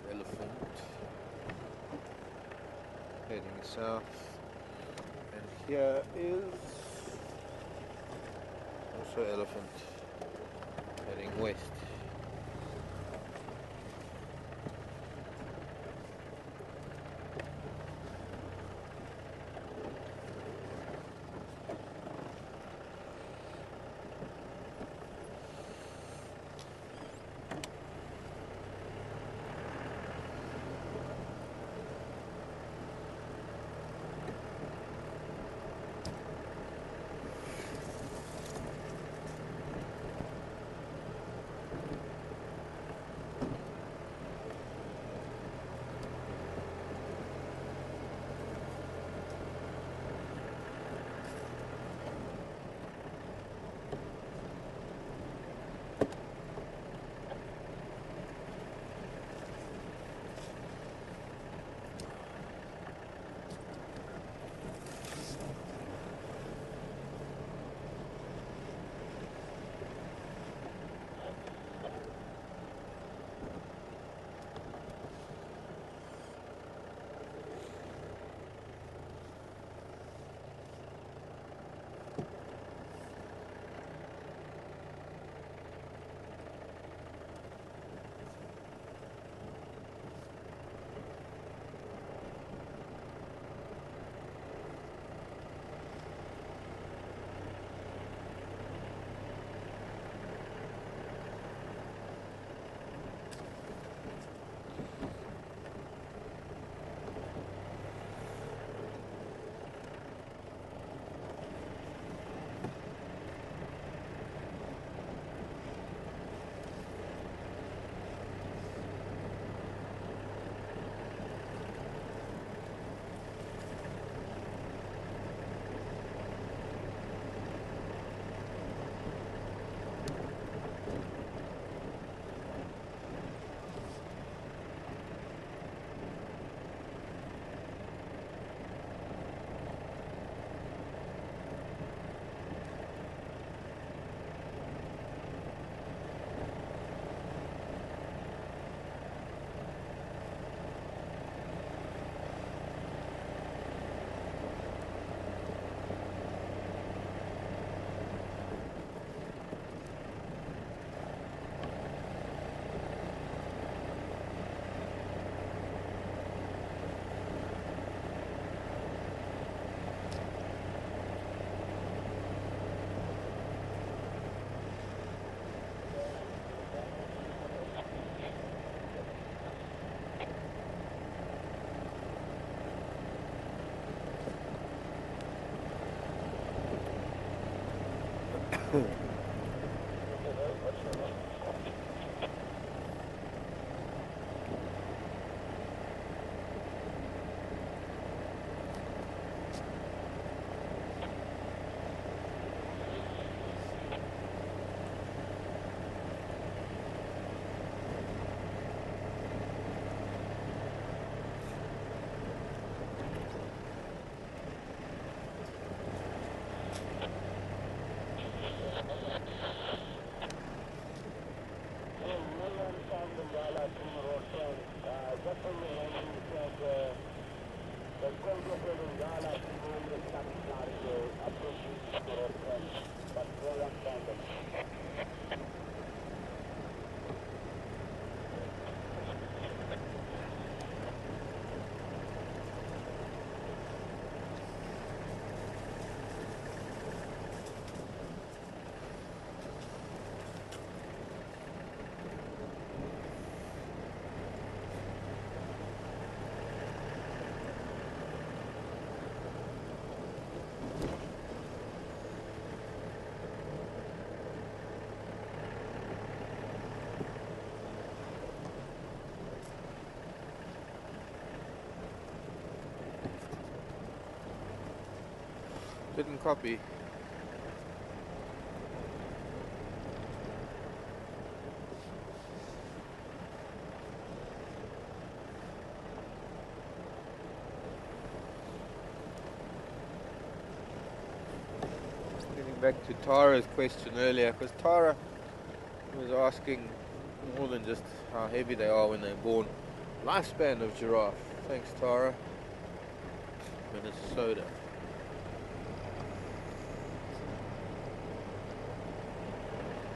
There's elephant. Heading south. And here is also elephant heading west. Didn't copy. Getting back to Tara's question earlier, because Tara was asking more than just how heavy they are when they're born. Lifespan of giraffe. Thanks, Tara. Minnesota.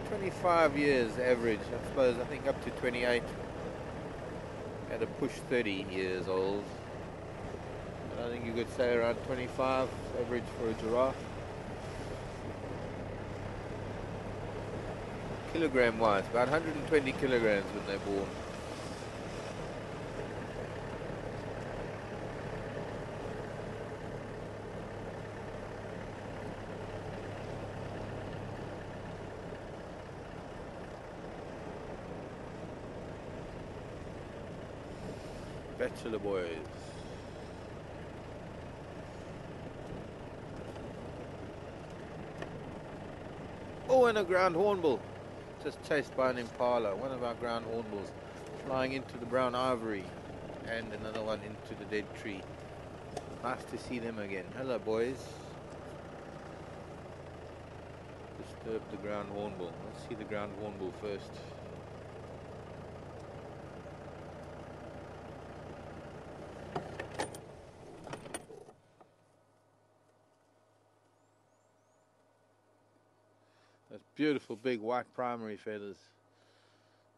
25 years average, I suppose. I think up to 28. At a push 30 years old. But I think you could say around 25 average for a giraffe. Kilogram wise, about 120 kilograms when they're born. Bachelor boys. Oh, and a ground hornbill. Just chased by an impala. One of our ground hornbills flying into the brown ivory. And another one into the dead tree. Nice to see them again. Hello, boys. Disturbed the ground hornbill. Let's see the ground hornbill first. Those beautiful big white primary feathers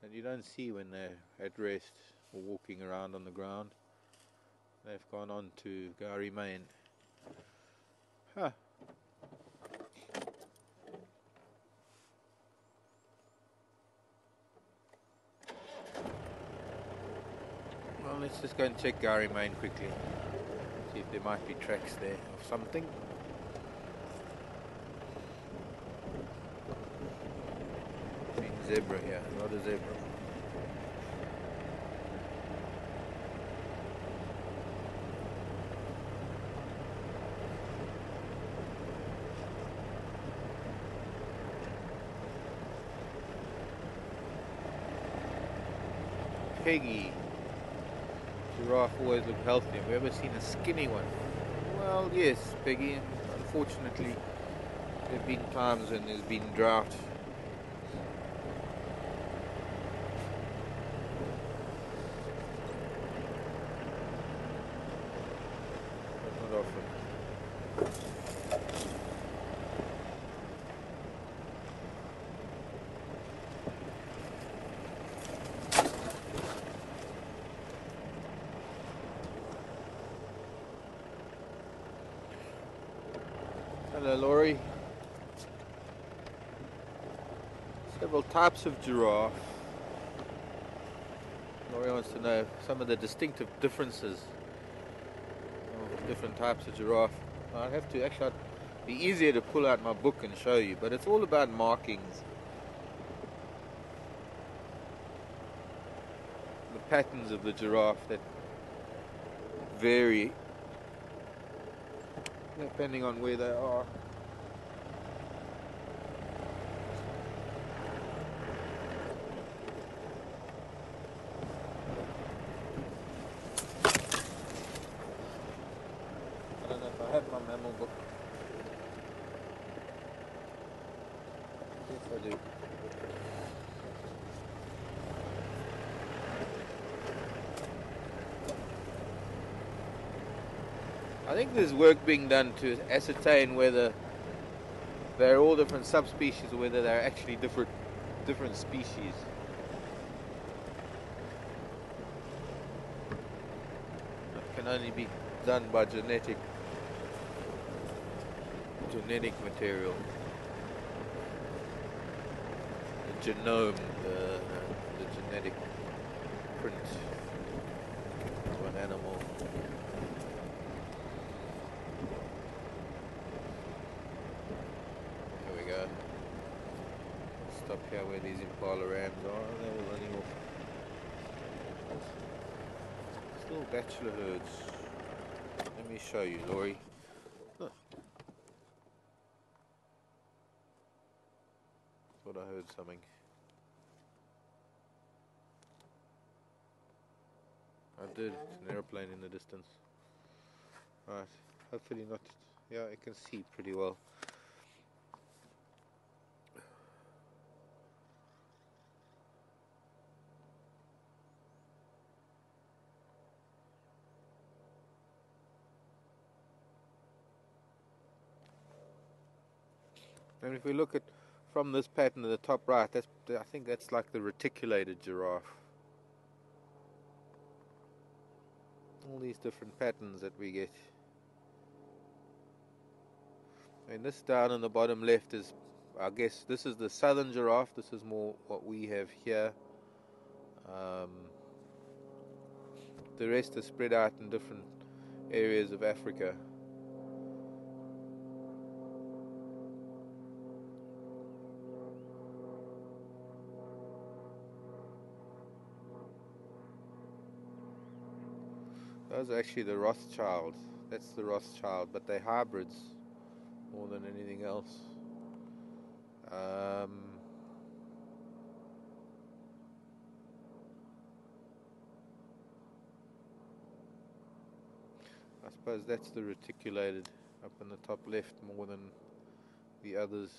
that you don't see when they're at rest or walking around on the ground. They've gone on to Gari Main. Huh. Well, let's just go and check Gari Main quickly. See if there might be tracks there of something. Zebra here, not a zebra. Peggy. Giraffe always look healthy. Have we ever seen a skinny one? Well, yes, Peggy. Unfortunately, there have been times when there's been drought. Hello, Laurie. Several types of giraffe. Laurie wants to know some of the distinctive differences of different types of giraffe. I'd have to, actually, it'd be easier to pull out my book and show you, but it's all about markings. The patterns of the giraffe that vary depending on where they are. I don't know if I have my mammal book. Yes, I do. I think there's work being done to ascertain whether they're all different subspecies or whether they're actually different species. It can only be done by genetic material, the genome, the genetic print of an animal. Here we go. Stop here where these impala rams are. They're all running off. Still bachelor herds. Let me show you, Laurie. Look. Thought I heard something. I did. It's an airplane in the distance. Right. Hopefully not. Yeah, I can see pretty well. And if we look at from this pattern in the top right, I think that's like the reticulated giraffe. All these different patterns that we get. And this down in the bottom left is, I guess, this is the southern giraffe. This is more what we have here. The rest are spread out in different areas of Africa. Those are actually the Rothschild. That's the Rothschild, but they're hybrids more than anything else. I suppose that's the reticulated up in the top left more than the others.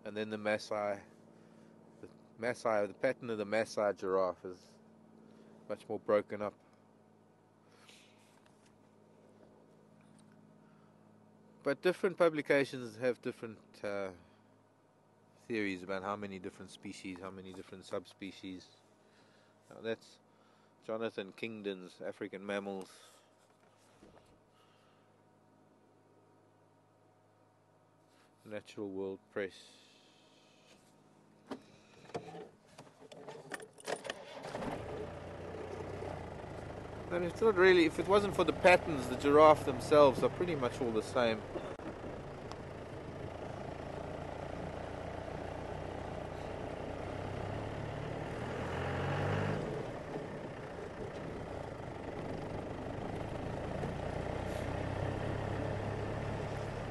And then the Maasai. The pattern of the Maasai giraffe is much more broken up. But different publications have different theories about how many different species, how many different subspecies. Now that's Jonathan Kingdon's African Mammals. Natural World Press. And it's not really, if it wasn't for the patterns, the giraffe themselves are pretty much all the same.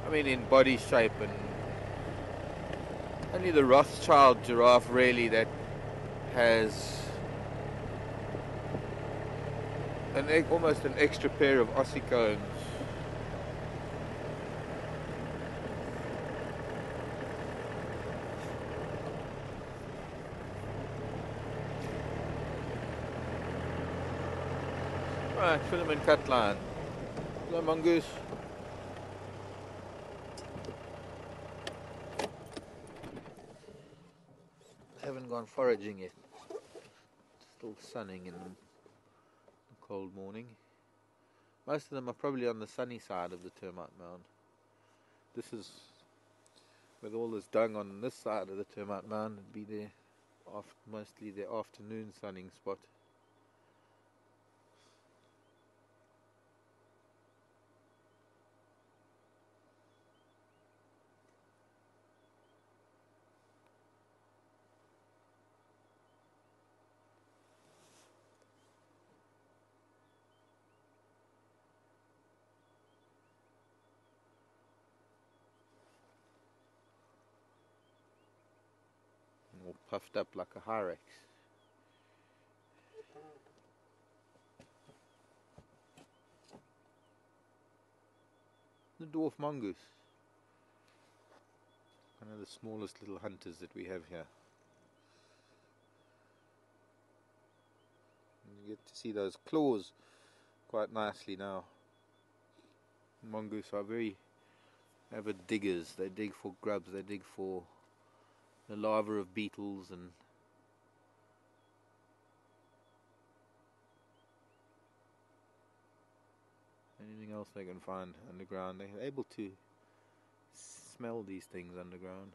I mean, in body shape, and only the Rothschild giraffe really that has almost an extra pair of ossicones. Right, filament cut line. Hello, mongoose. Haven't gone foraging yet. Still sunning in the cold morning. Most of them are probably on the sunny side of the termite mound. This is, with all this dung on this side of the termite mound, it'd be there mostly the afternoon sunning spot. All puffed up like a hyrax. The dwarf mongoose. One of the smallest little hunters that we have here. And you get to see those claws quite nicely now. Mongoose are very avid diggers. They dig for grubs, they dig for the larvae of beetles and anything else they can find underground. They're able to smell these things underground.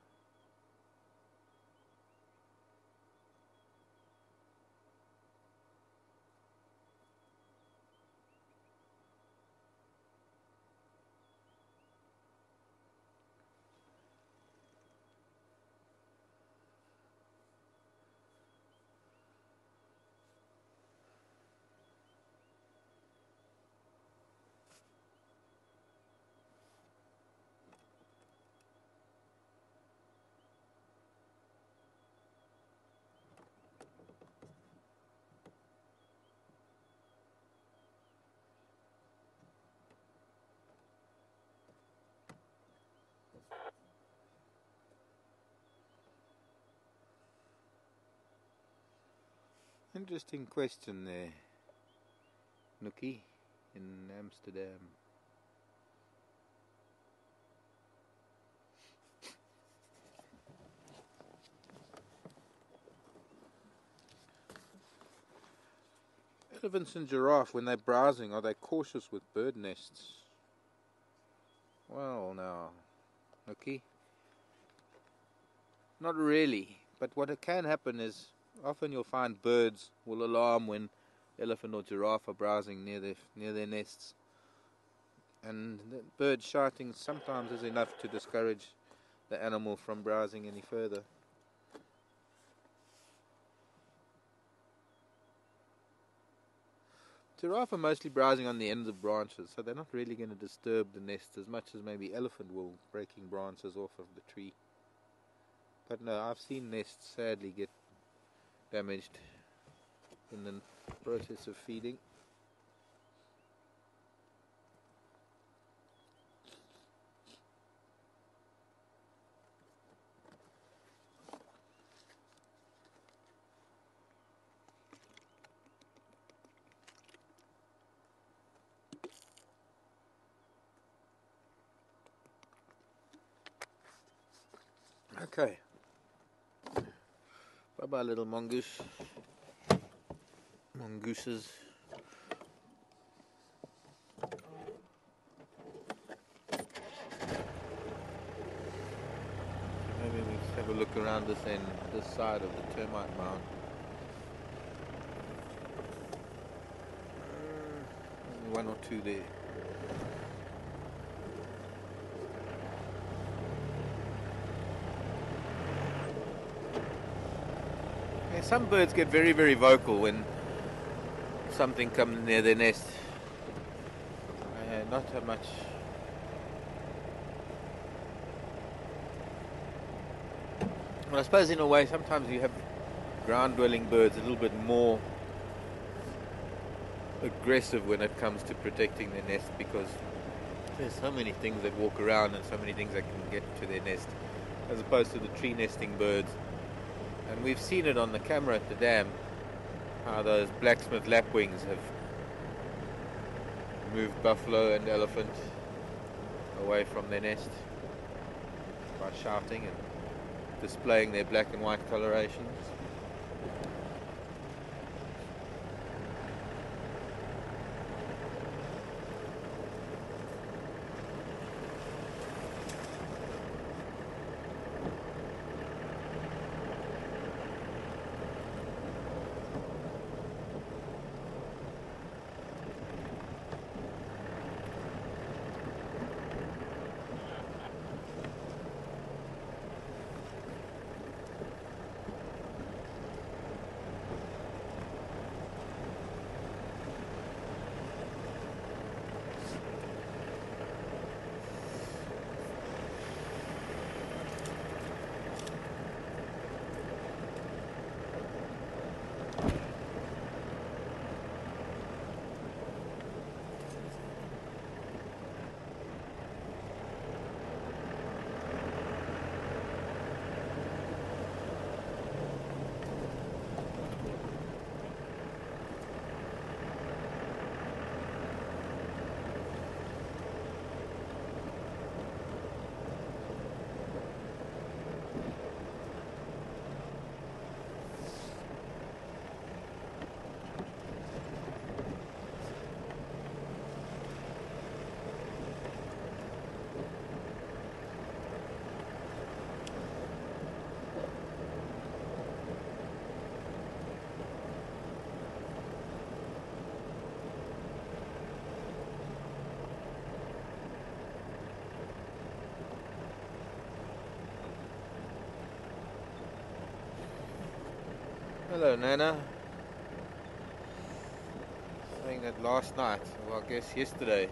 Interesting question there, Nookie, in Amsterdam. Elephants and giraffe, when they're browsing, are they cautious with bird nests? Well, now, Nookie, not really. But what can happen is often you'll find birds will alarm when elephant or giraffe are browsing near their nests, and the bird shouting sometimes is enough to discourage the animal from browsing any further. Giraffe are mostly browsing on the ends of branches, so they're not really going to disturb the nest as much as maybe elephant will, breaking branches off of the tree. But no, I've seen nests sadly get damaged in the process of feeding. Okay. Bye bye, little mongoose. Mongooses. Maybe we just have a look around this side of the termite mound. Only one or two there. Yeah, some birds get very, very vocal when something comes near their nest. Not so much. Well, I suppose in a way sometimes you have ground-dwelling birds a little bit more aggressive when it comes to protecting their nest, because there's so many things that walk around and so many things that can get to their nest, as opposed to the tree nesting birds. And we've seen it on the camera at the dam, how those blacksmith lapwings have moved buffalo and elephant away from their nest by shouting and displaying their black and white colorations. Hello, Nana. Saying that last night, well, I guess yesterday,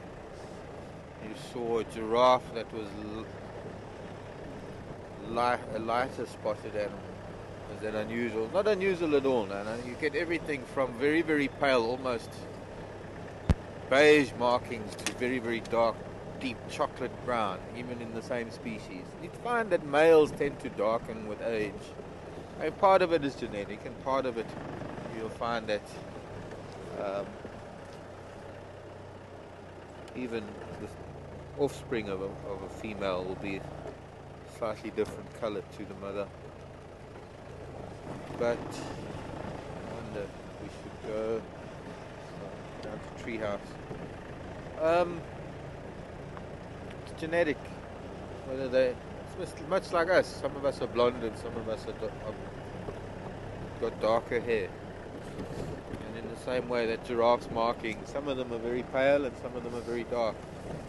you saw a giraffe that was a lighter spotted animal. Is that unusual? Not unusual at all, Nana. You get everything from very, very pale, almost beige markings to very, very dark, deep chocolate brown, even in the same species. You'd find that males tend to darken with age. And part of it is genetic, and part of it you'll find that even the offspring of a female will be slightly different color to the mother. But I wonder if we should go down to Treehouse. It's genetic. Whether it's much like us. Some of us are blonde and some of us have got darker hair. And in the same way that giraffes marking, some of them are very pale and some of them are very dark.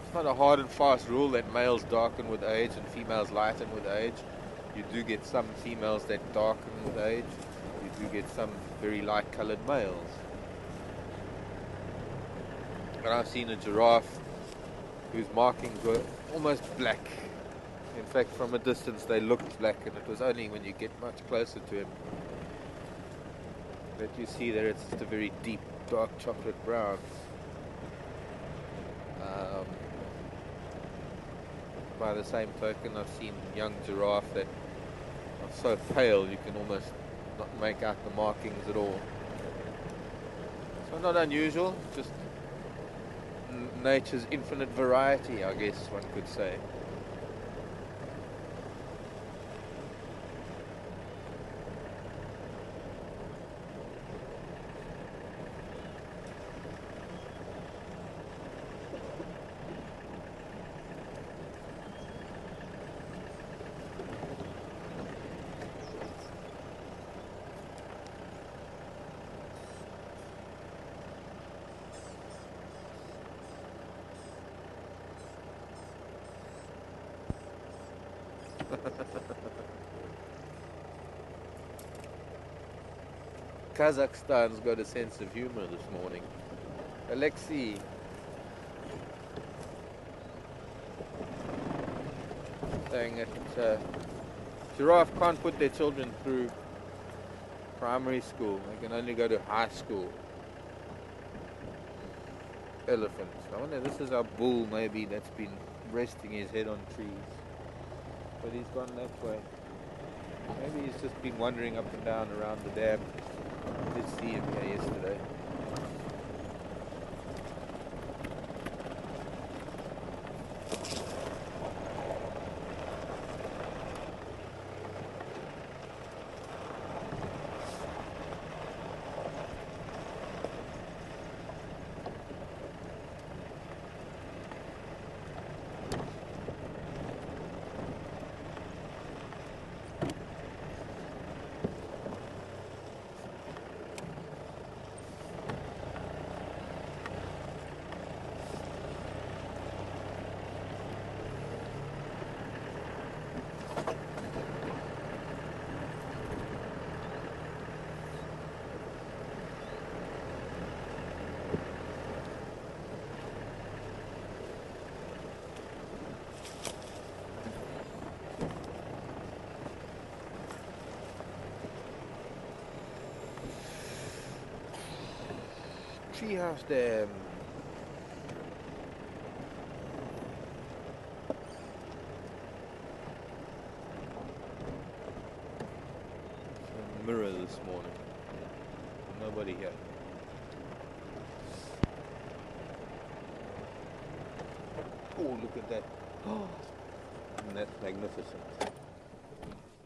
It's not a hard and fast rule that males darken with age and females lighten with age. You do get some females that darken with age. You do get some very light colored males. But I've seen a giraffe whose markings were almost black. In fact, from a distance they looked black, and it was only when you get much closer to him that you see that it's just a very deep, dark chocolate brown. By the same token, I've seen young giraffe that are so pale you can almost not make out the markings at all. So not unusual, just nature's infinite variety, I guess one could say. Kazakhstan's got a sense of humor this morning. Alexei. Saying that giraffe can't put their children through primary school. They can only go to high school. Elephant. I wonder, this is our bull maybe that's been resting his head on trees. But he's gone that way. Maybe he's just been wandering up and down around the dam. I did see him here yesterday. Treehouse Dam. It's a mirror this morning. Nobody here. Oh, look at that. Isn't that magnificent?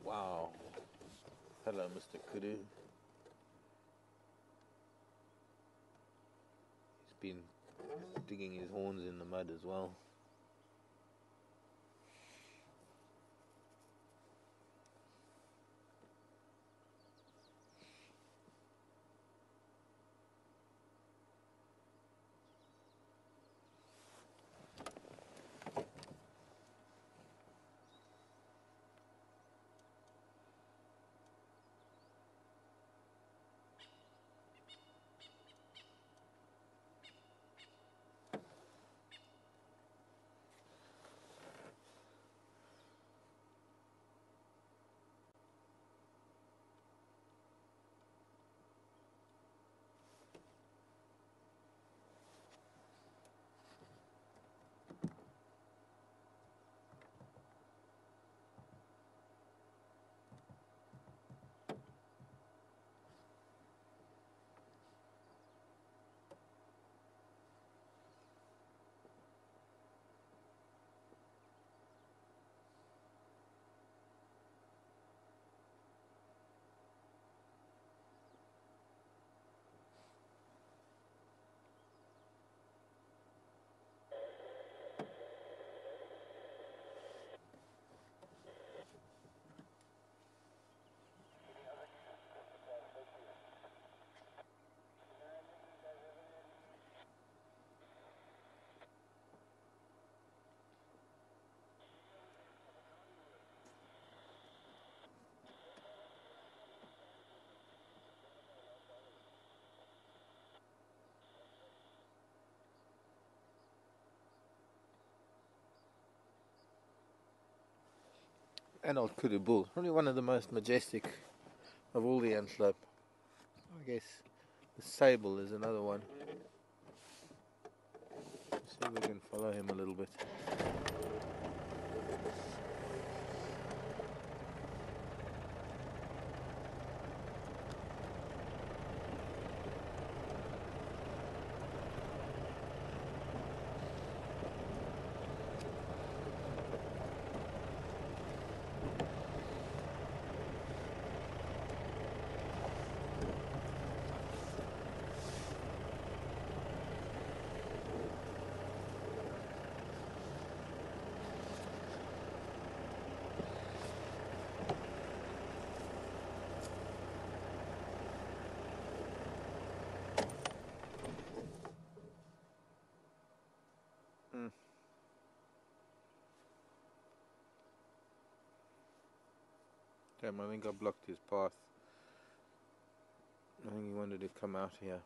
Wow. Hello, Mr. Kudu. Been digging his horns in the mud as well. adult kudu bull. Probably one of the most majestic of all the antelope. I guess the sable is another one. Let's see if we can follow him a little bit. Damn, I think I blocked his path. I think he wanted to come out here.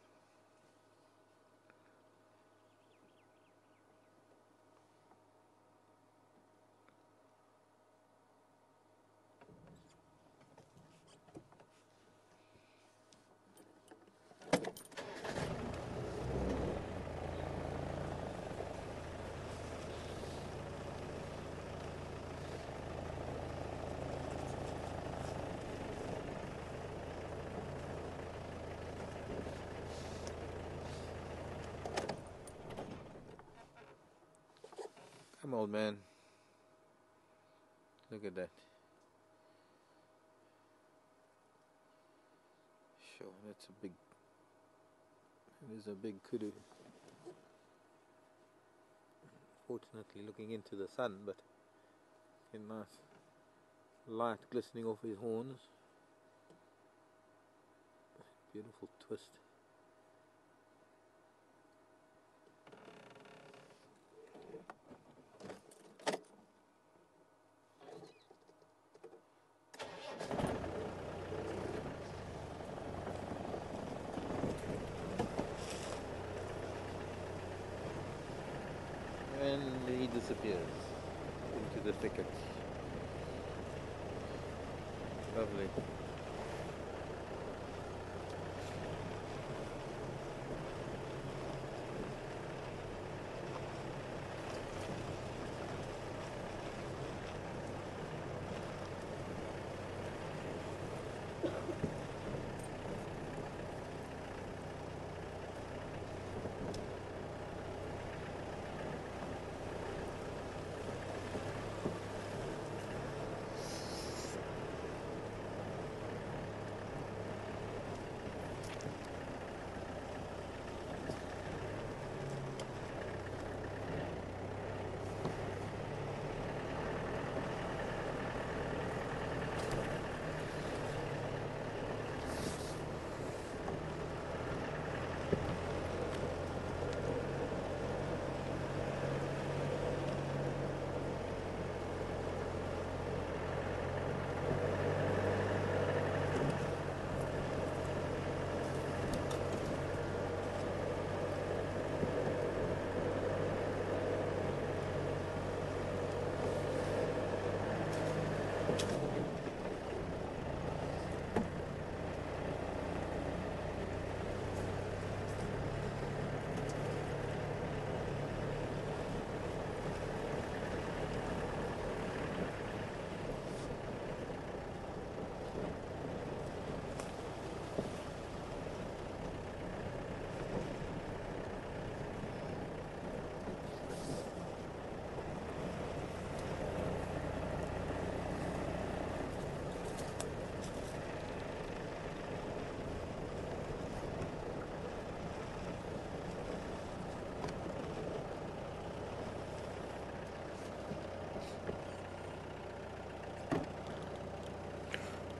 Come, old man. Look at that. Sure, that's a big... It is a big kudu. Fortunately looking into the sun, but a nice light glistening off his horns. Beautiful twist. And he disappears into the thicket. Lovely.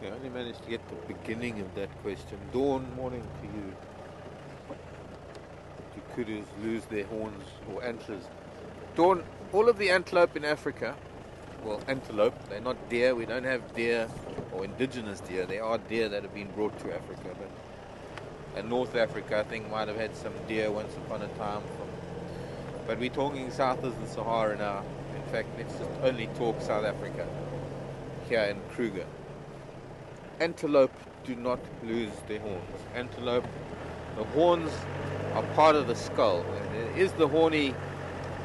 I only managed to get the beginning of that question. Dawn, morning to you. Do kudus lose their horns or antlers? Dawn, all of the antelope in Africa, well, antelope, they're not deer. We don't have deer or indigenous deer. There are deer that have been brought to Africa, but and North Africa, I think, might have had some deer once upon a time. But we're talking south of the Sahara now. In fact, let's just only talk South Africa. here in Kruger. Antelope do not lose their horns. Antelope, the horns are part of the skull. There is the horny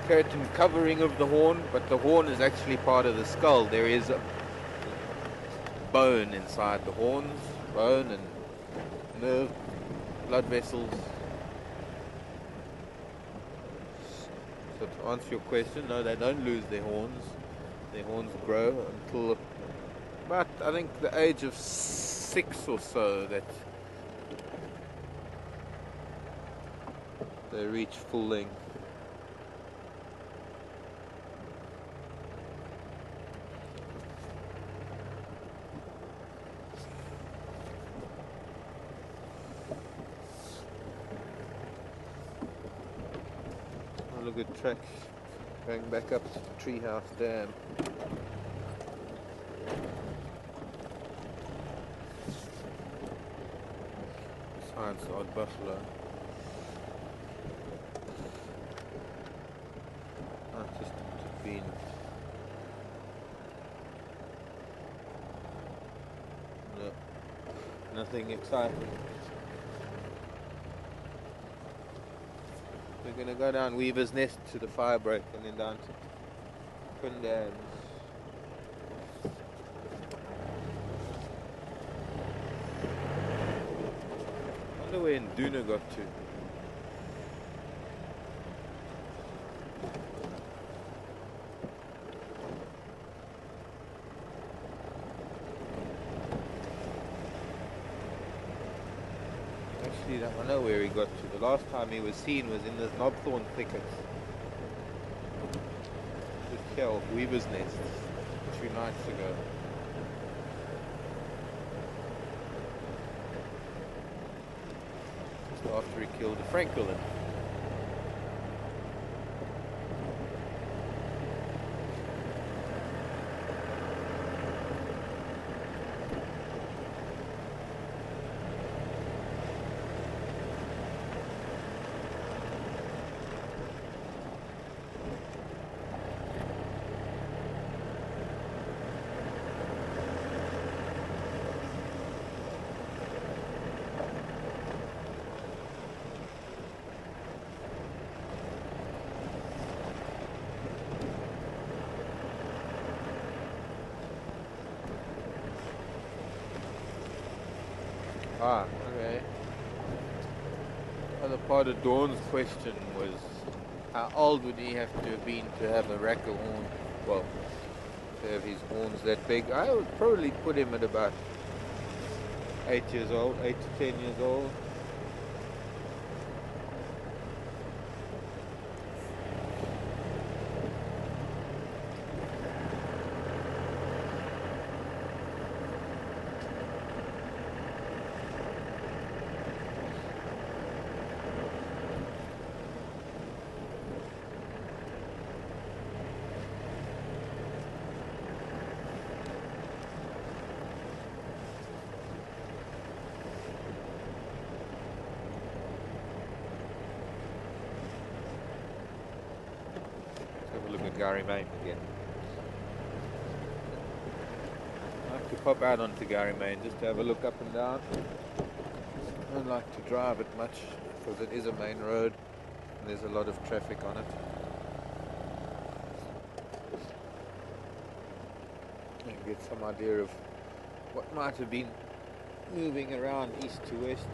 keratin covering of the horn, but the horn is actually part of the skull. There is a bone inside the horns, bone and nerve, blood vessels. So to answer your question, no, they don't lose their horns. Their horns grow until about, I think, the age of 6 or so, that they reach full length. Oh, look at tracks going back up to the Treehouse Dam. Besides the odd buffalo. I've just been no, nothing exciting. We're going to go down Weaver's Nest to the fire break and then down to Twin Dams. I wonder where Nduna got to. Actually, I know where he got to. The last time he was seen was in the knobthorn thickets. Just here off Weaver's Nest 2 nights ago. Just after he killed a francolin. Ah, okay. Other part of Dawn's question was, how old would he have to have been to have a raccoon horn? Well, to have his horns that big. I would probably put him at about 8 years old, 8 to 10 years old. Gary Main again. I like to pop out onto Gary Main just to have a look up and down. I don't like to drive it much because it is a main road and there's a lot of traffic on it. You can get some idea of what might have been moving around east to west.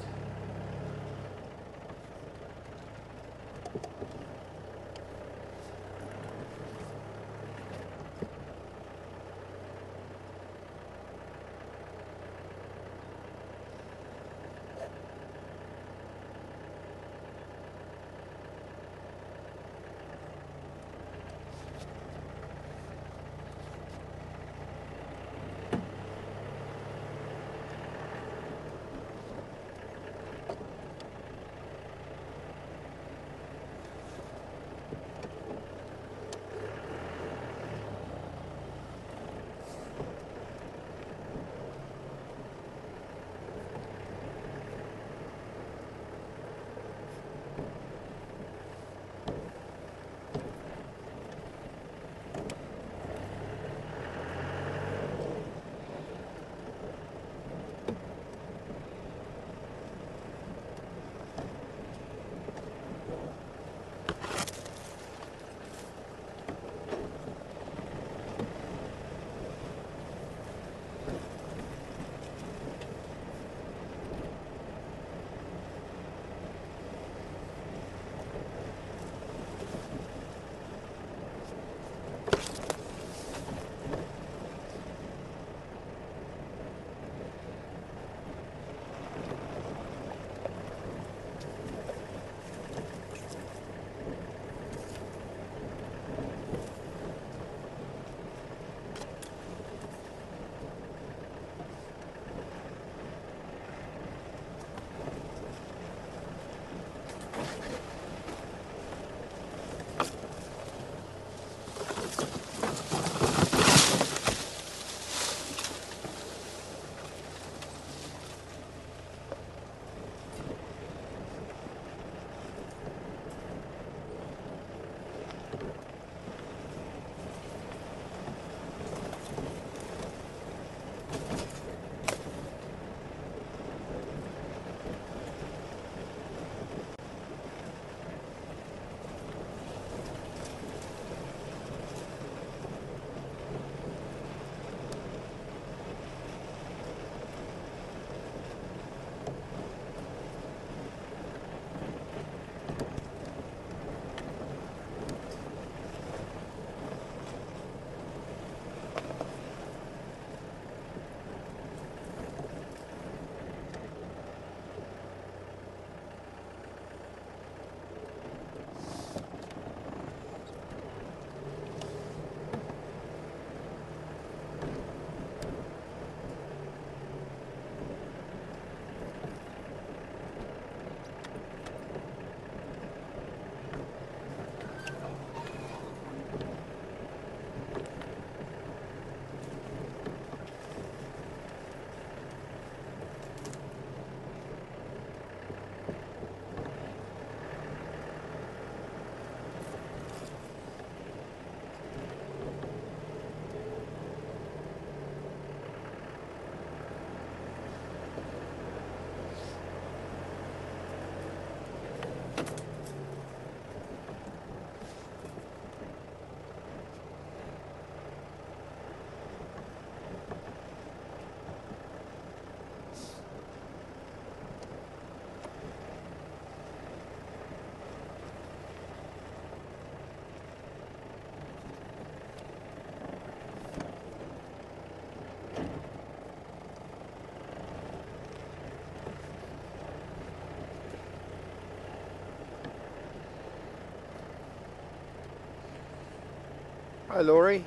Hi, Laurie.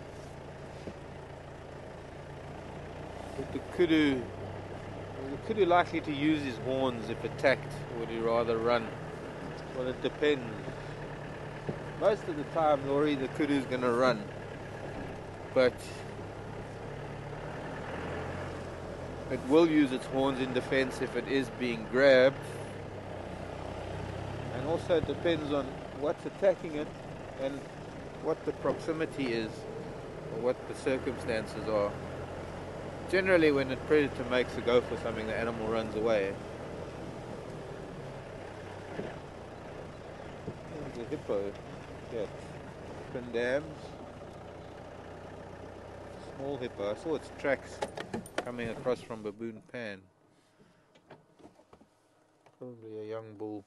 Is the kudu likely to use his horns if attacked, or would he rather run? Well, it depends. Most of the time, Laurie, the kudu's going to run. But it will use its horns in defense if it is being grabbed. And also it depends on what's attacking it and what the proximity is, or what the circumstances are. Generally, when a predator makes a go for something, the animal runs away. There's a hippo. Yeah. Twin dams. Small hippo. I saw its tracks coming across from Baboon Pan. Probably a young bull.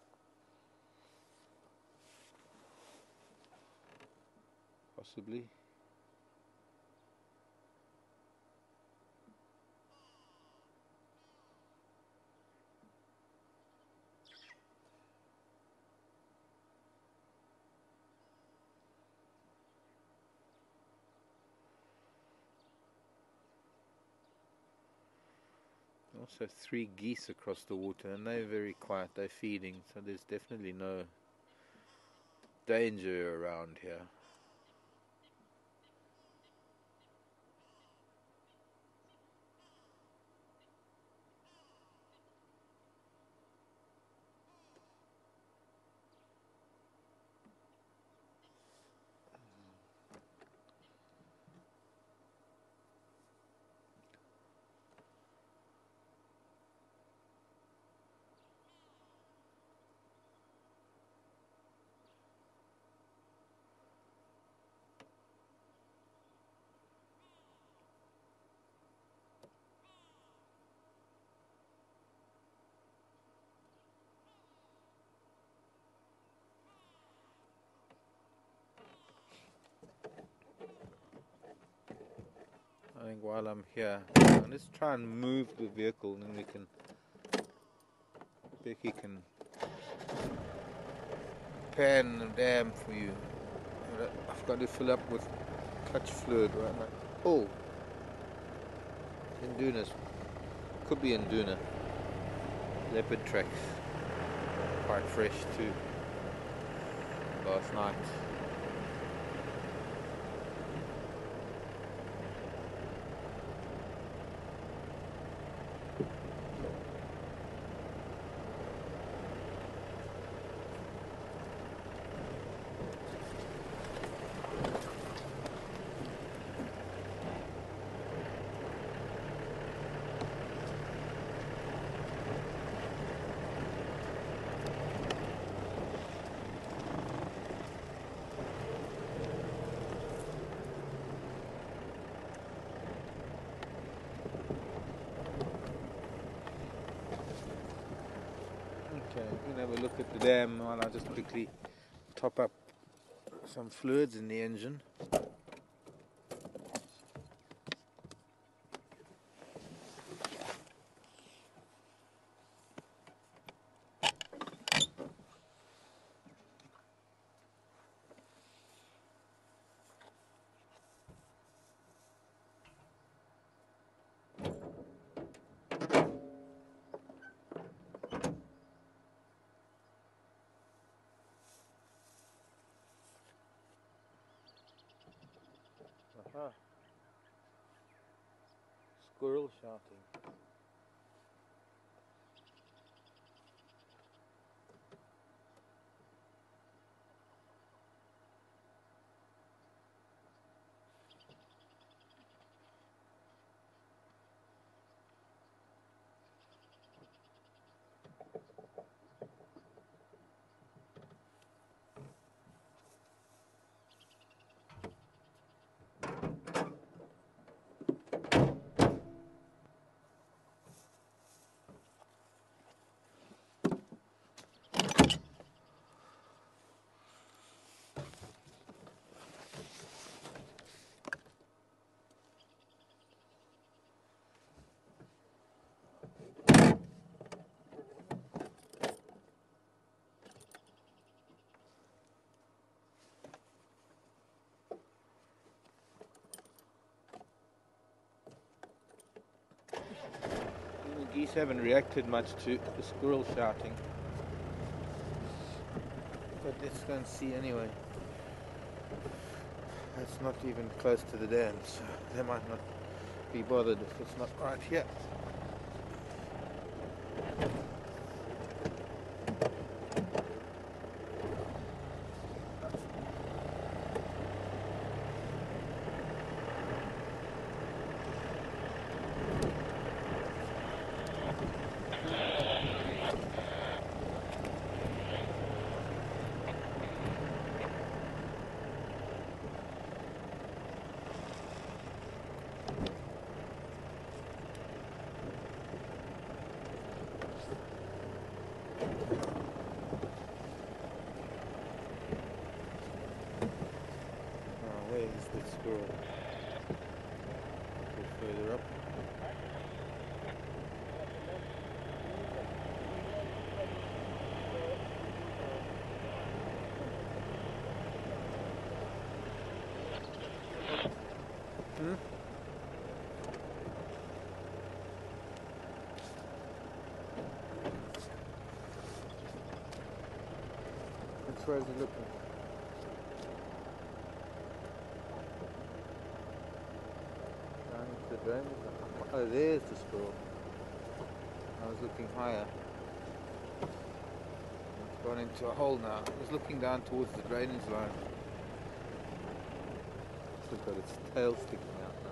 Possibly. Also 3 geese across the water, and they're very quiet. They're feeding, so there's definitely no danger around here. I think while I'm here, let's try and move the vehicle, and then we can, Becky can pan the dam for you. I've got to fill up with clutch fluid right now. Oh, Indunas. Could be Induna. Leopard tracks. Quite fresh too. Last night. Okay, we can have a look at the dam while I just quickly top up some fluids in the engine. Aha. Squirrel shouting. Geese haven't reacted much to the squirrel shouting. But let's go and see anyway. It's not even close to the dam, so they might not be bothered if it's not right here. Where is the squirrel? A bit further up. Which way is he looking? The drainage. Oh, there's the squirrel. I was looking higher. It's gone into a hole now. It was looking down towards the drainage line. It's got its tail sticking out now.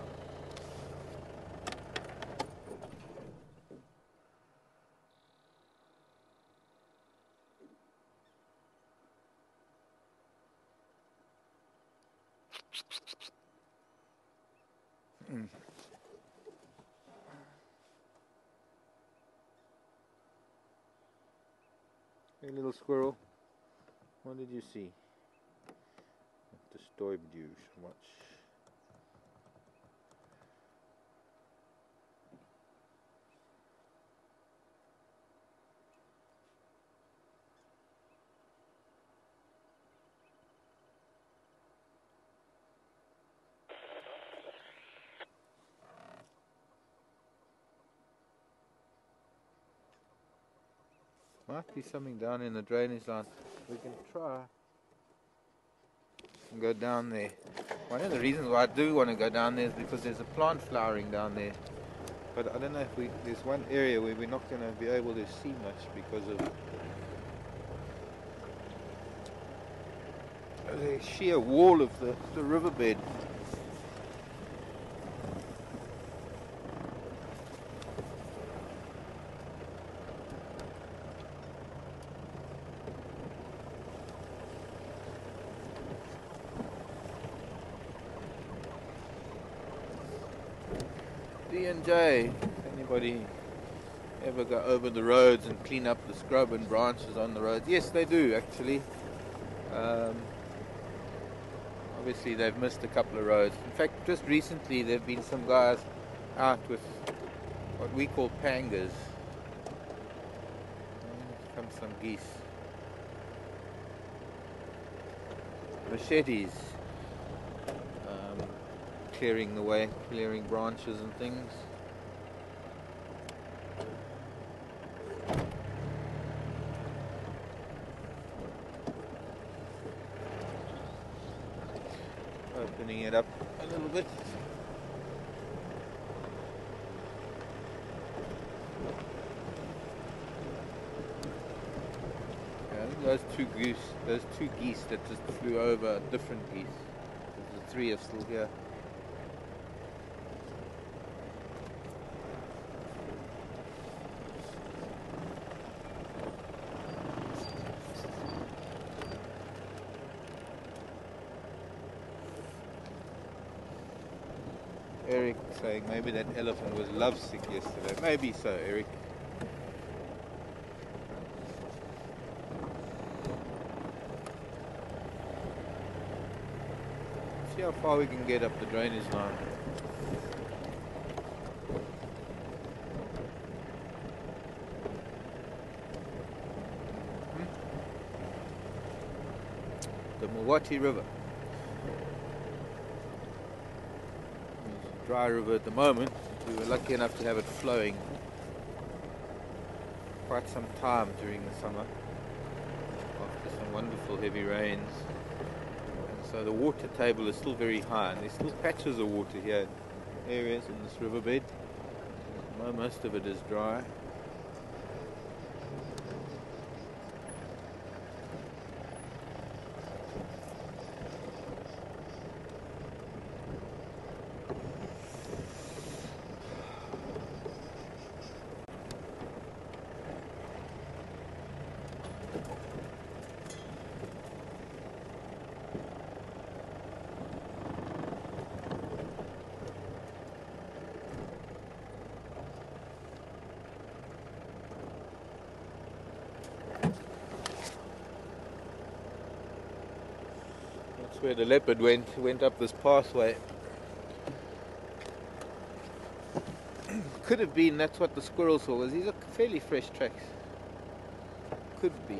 Hey little squirrel, what did you see? What disturbed you so much? Might be something down in the drainage line. We can try and go down there. One of the reasons why I do want to go down there is because there's a plant flowering down there. But I don't know if there's one area where we're not going to be able to see much because of the sheer wall of the riverbed. D&J, anybody ever go over the roads and clean up the scrub and branches on the roads? Yes, they do actually. Obviously they've missed a couple of roads. In fact, just recently there have been some guys out with what we call pangas. Here come some geese. Machetes. Clearing the way, clearing branches and things. Opening it up a little bit. Those two geese that just flew over different geese. The three are still here. Eric saying maybe that elephant was lovesick yesterday. Maybe so, Eric. See how far we can get up the drainage line. The Mawati River. It's a dry river at the moment. We were lucky enough to have it flowing quite some time during the summer after some wonderful heavy rains. And so the water table is still very high, and there's still patches of water here in areas in this riverbed. Most of it is dry. Where the leopard went up this pathway. Could have been that's what the squirrel saw, was these are fairly fresh tracks. Could be.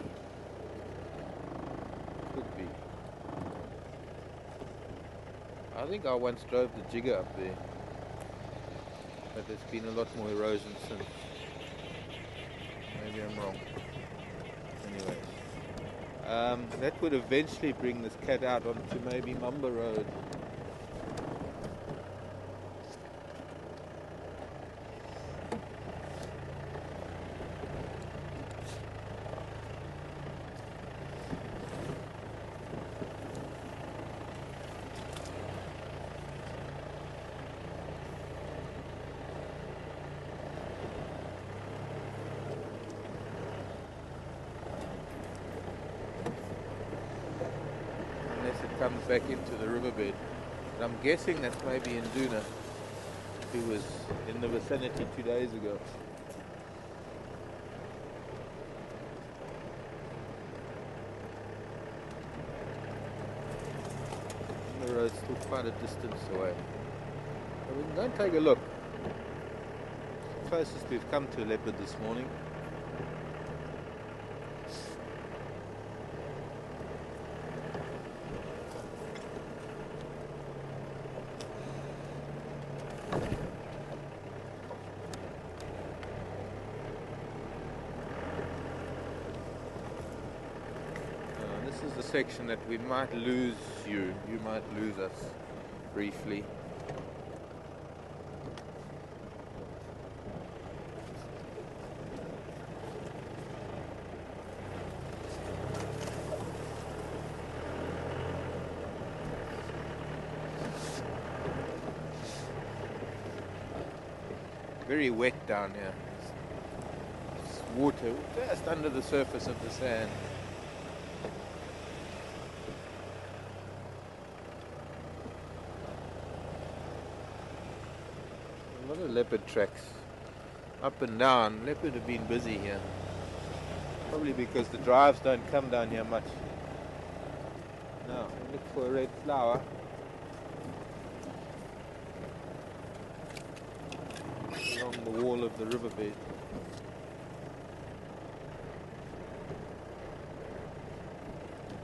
I think I once drove the Jigger up there, but there's been a lot more erosion since. Maybe I'm wrong. Anyway. That would eventually bring this cat out onto maybe Mumba Road. Comes back into the riverbed. And I'm guessing that's maybe Induna, who was in the vicinity 2 days ago. The road's still quite a distance away. But we can go and take a look. It's the closest we've come to a leopard this morning. This is the section that we might lose you might lose us briefly. Very wet down here. It's water just under the surface of the sand. A lot of leopard tracks up and down. Leopard have been busy here. Probably because the drives don't come down here much. Now, look for a red flower. Along the wall of the riverbed.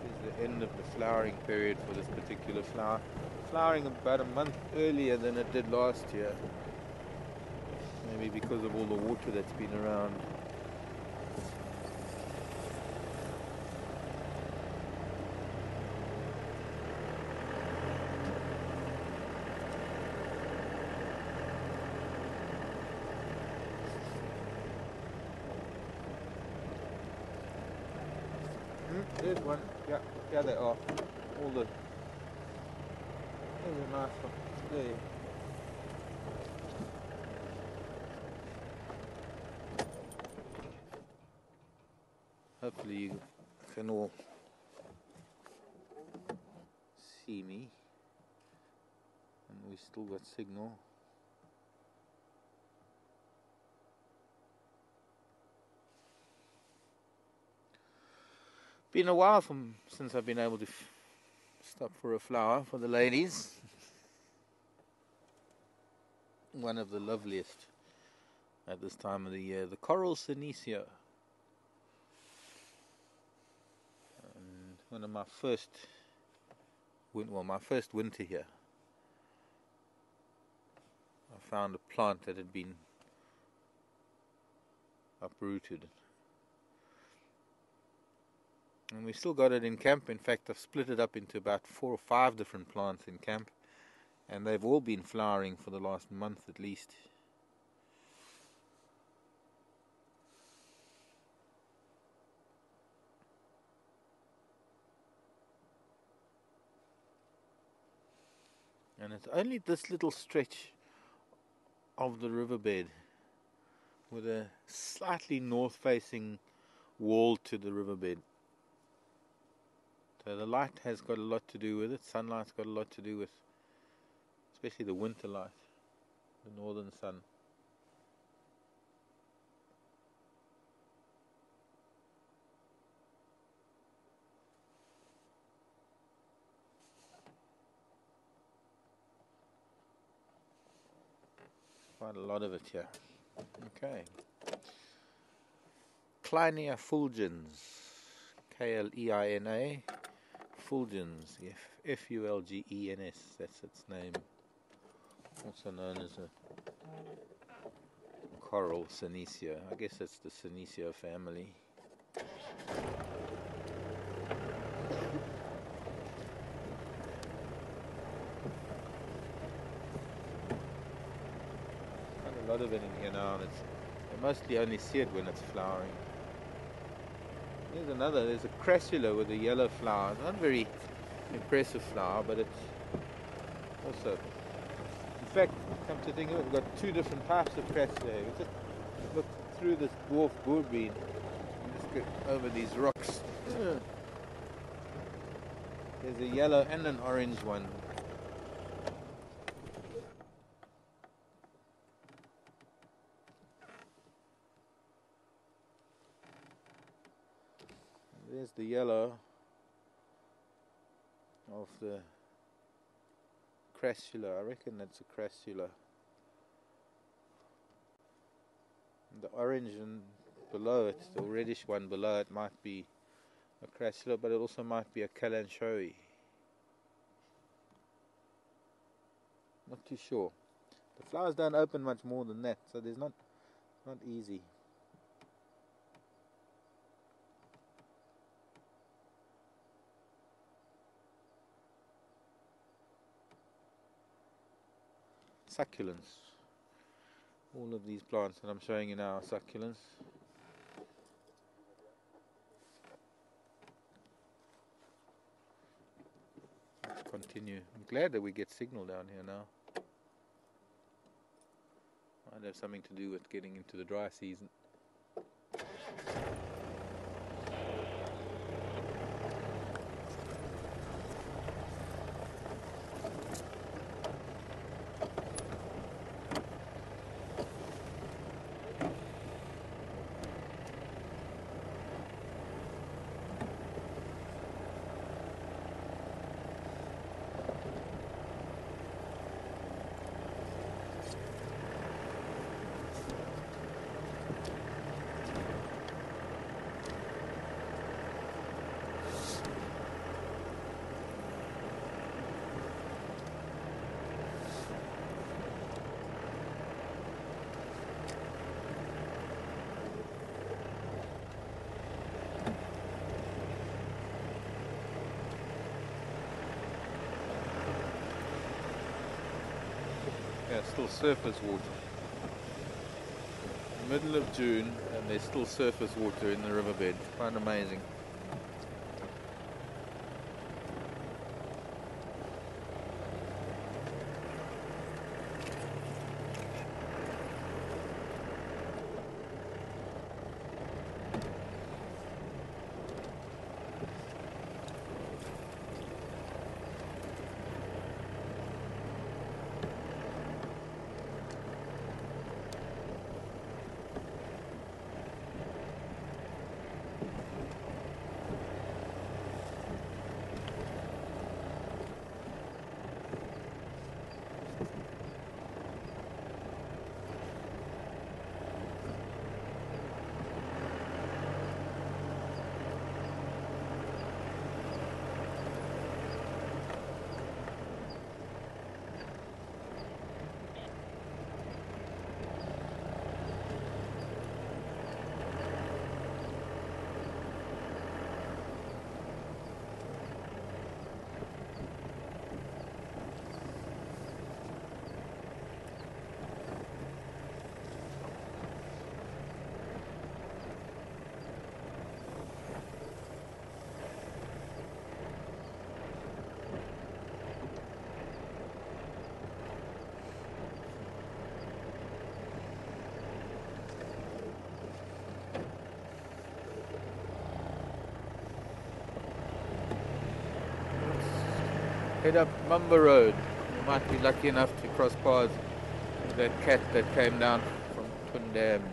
This is the end of the flowering period for this particular flower. Flowering about a month earlier than it did last year. Maybe because of all the water that's been around. There's one. Yeah, they are. All the. There's a nice one. There. Hopefully you can all see me, and we still got signal. Been a while since I've been able to stop for a flower for the ladies. One of the loveliest at this time of the year, the Coral Senecio. And one of my first winter here, I found a plant that had been uprooted And we've still got it in camp. In fact, I've split it up into about 4 or 5 different plants in camp, and they've all been flowering for the last month at least. And it's only this little stretch of the riverbed with a slightly north-facing wall to the riverbed. So the light has got a lot to do with it. Sunlight's got a lot to do with, especially the winter light, the northern sun. Quite a lot of it here. Okay. Kleinia fulgens, K-L-E-I-N-A, fulgens, F-U-L-G-E-N-S, that's its name. Also known as a coral Senecio. I guess it's the Senecio family. A lot of it in here now, and you mostly only see it when it's flowering. There's a crassula with a yellow flower. It's not a very impressive flower, but it's also, in fact, come to think of it, we've got 2 different types of crassula here. We just look through this dwarf bourbean and just get over these rocks. There's a yellow and an orange one. There's the yellow of the crassula. I reckon that's a crassula. And the orange and below it, the reddish one below it, might be a crassula, but it also might be a kalanchoe. Not too sure. The flowers don't open much more than that, so there's not easy. Succulents. All of these plants that I'm showing you now are succulents. Let's continue. I'm glad that we get signal down here now. Might have something to do with getting into the dry season. Yeah, still surface water. Middle of June and there's still surface water in the riverbed. Quite amazing. head up Mumba Road. You might be lucky enough to cross paths with that cat that came down from Twin Dams.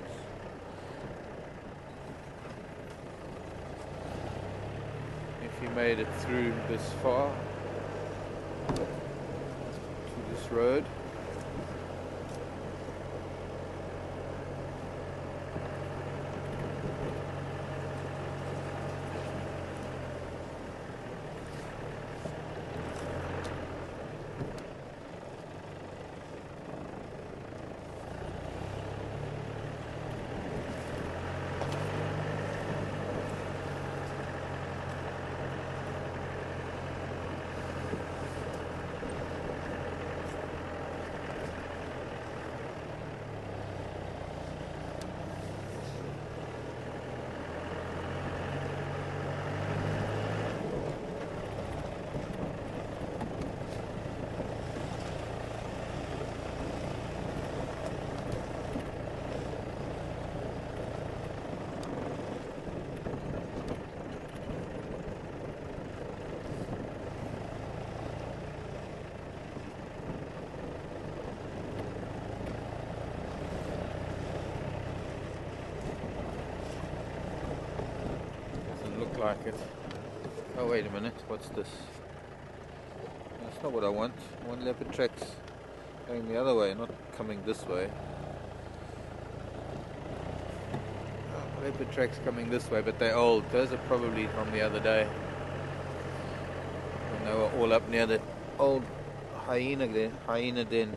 If you made it through this far to this road. Like it. Oh, wait a minute, what's this? That's not what I want. I want leopard tracks going the other way, not coming this way. Oh, leopard tracks coming this way, but they're old. Those are probably from the other day when they were all up near the old hyena den.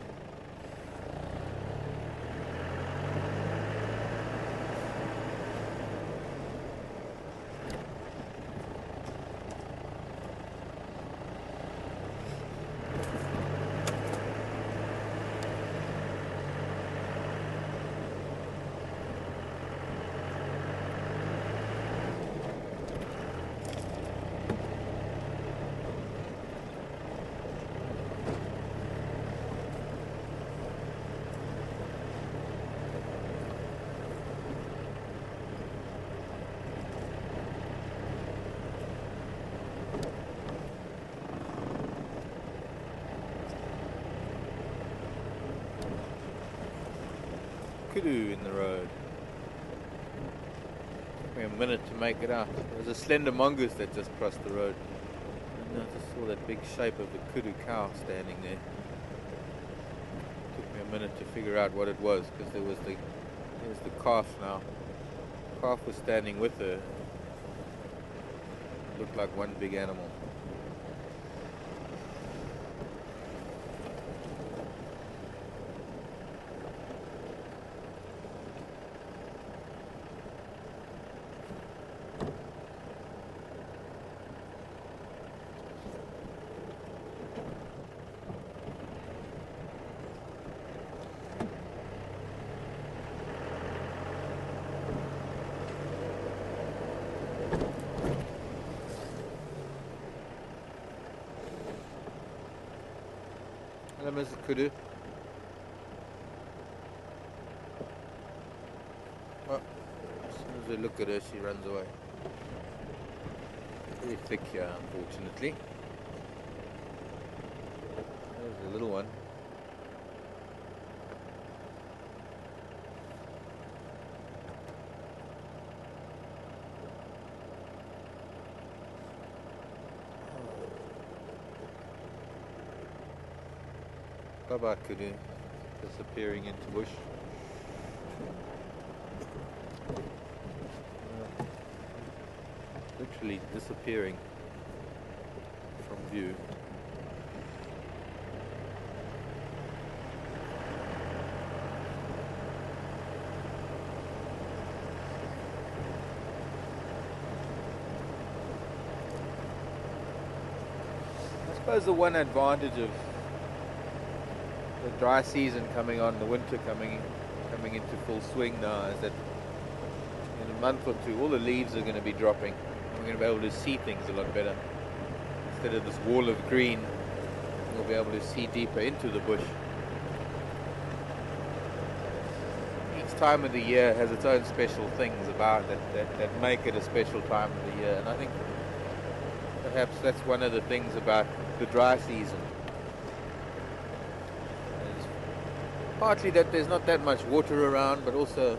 Kudu in the road. Took me a minute to make it out. There was a slender mongoose that just crossed the road. And I just saw that big shape of the kudu cow standing there. Took me a minute to figure out what it was, because there's the calf now. The calf was standing with her. It looked like one big animal. Hello, Mrs. Kudu. Well, as soon as I look at her, she runs away. Very thick here, unfortunately. There's a little one. Bye-bye, Kudu. Disappearing into bush. Literally disappearing from view. I suppose the one advantage of the dry season coming on, the winter coming into full swing now, is that in a month or two all the leaves are going to be dropping and we're going to be able to see things a lot better. Instead of this wall of green, we'll be able to see deeper into the bush. Each time of the year has its own special things about it that make it a special time of the year, and I think Perhaps that's one of the things about the dry season. Is partly that there's not that much water around, but also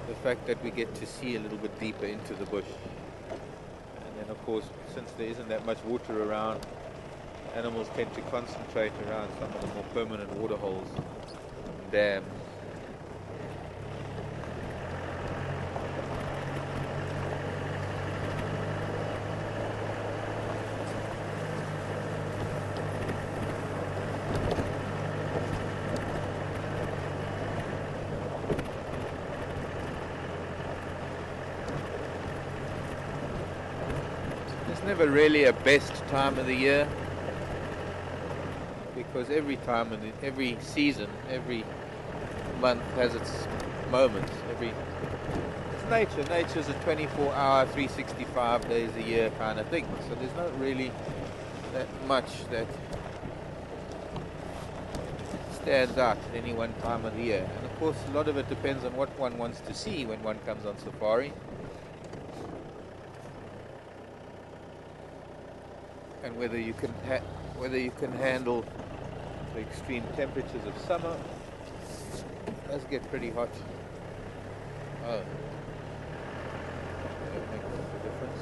the fact that we get to see a little bit deeper into the bush. And then of course, since there isn't that much water around, animals tend to concentrate around some of the more permanent water holes and dams. There's never really a best time of the year, because every time and every season, every month has its moments. It's nature. Nature's a 24-hour, 365 days a year kind of thing. So there's not really that much that stands out at any one time of the year. And of course, a lot of it depends on what one wants to see when one comes on safari. And whether you can handle the extreme temperatures of summer. It does get pretty hot. Oh, that makes a difference.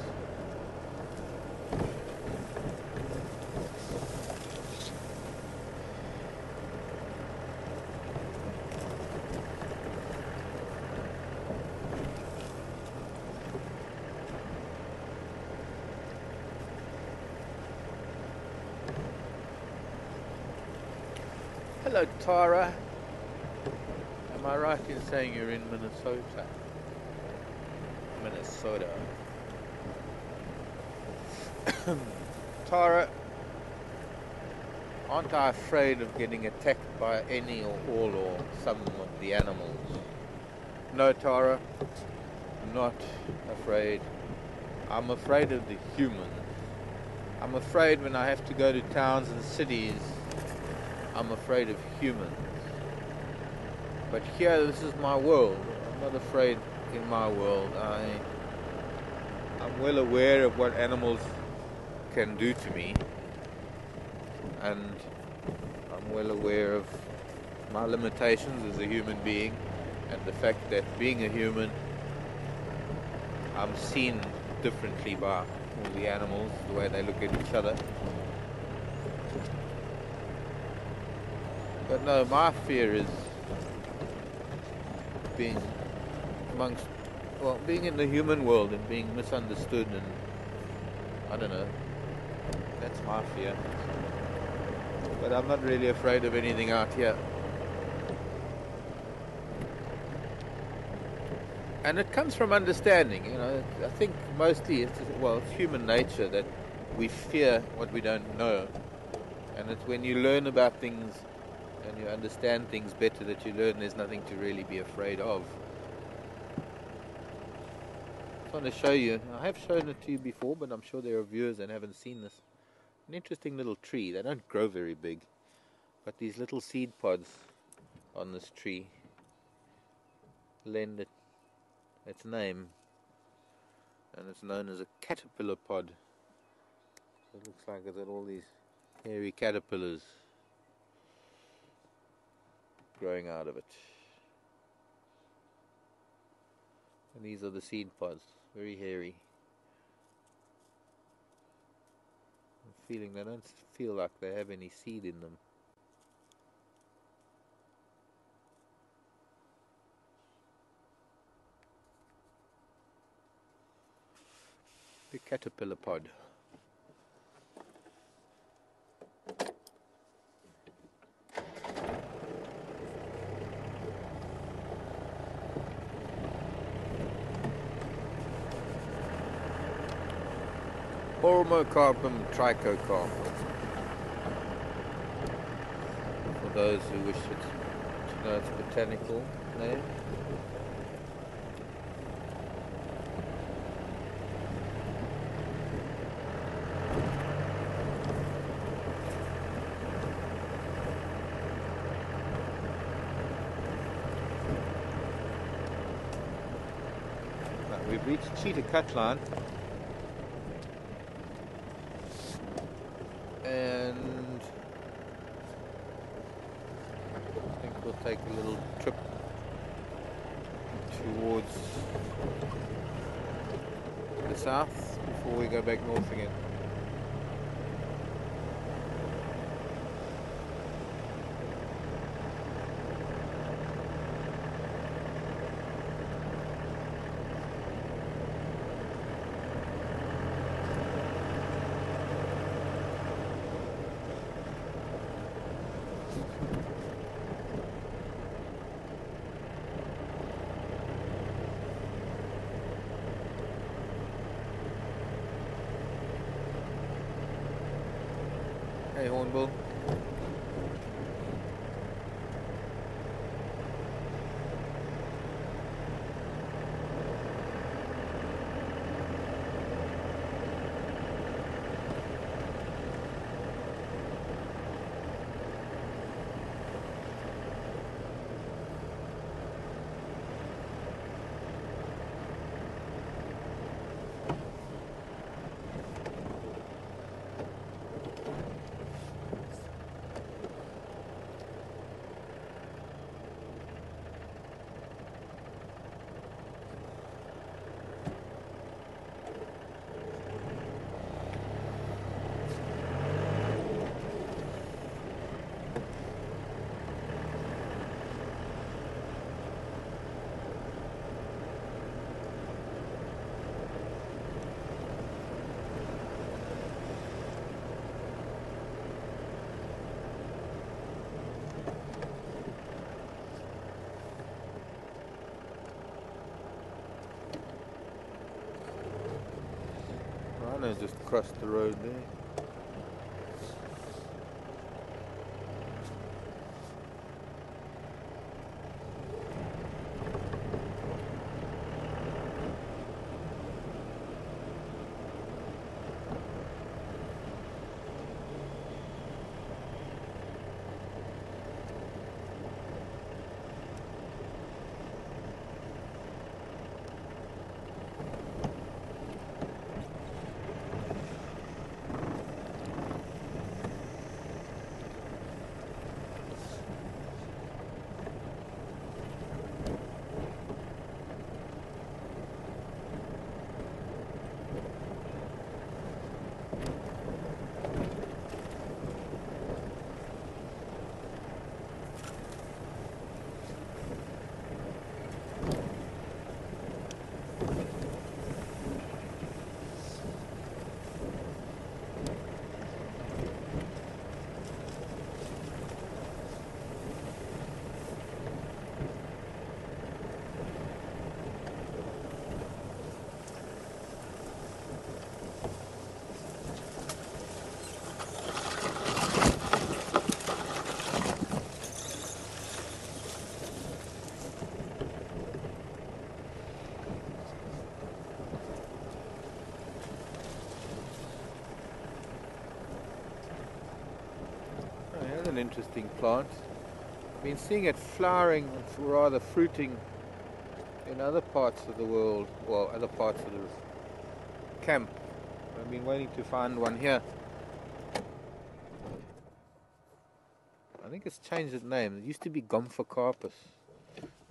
Hello, Tara. Am I right in saying you're in Minnesota? Minnesota. Tara, aren't I afraid of getting attacked by any or all or some of the animals? No, Tara, I'm not afraid. I'm afraid of the humans. I'm afraid when I have to go to towns and cities. I'm afraid of humans. But here, this is my world. I'm not afraid in my world. I'm well aware of what animals can do to me. And I'm well aware of my limitations as a human being. And the fact that being a human, I'm seen differently by all the animals, the way they look at each other. But no, my fear is being being in the human world and being misunderstood, and I don't know, that's my fear. But I'm not really afraid of anything out here. And it comes from understanding, you know. I think mostly it's human nature that we fear what we don't know. And it's when you learn about things and you understand things better that you learn there's nothing to really be afraid of. I want to show you, I have shown it to you before, but I'm sure there are viewers that haven't seen this. An interesting little tree. They don't grow very big, but these little seed pods on this tree lend it its name, and it's known as a caterpillar pod. So it looks like it's got all these hairy caterpillars growing out of it. And these are the seed pods, very hairy. I'm feeling they don't feel like they have any seed in them. The caterpillar pod. Ormocarpum trichocarpum, for those who wish to know its botanical name. We've reached Cheetah Cut Line, and I think we'll take a little trip towards the south before we go back north again. Hey, Hornbill. Rhino just crossed the road there. An interesting plant. I've been seeing it flowering, or rather fruiting, in other parts of the world, well, other parts of the camp. I've been waiting to find one here. I think it's changed its name. It used to be Gomphocarpus.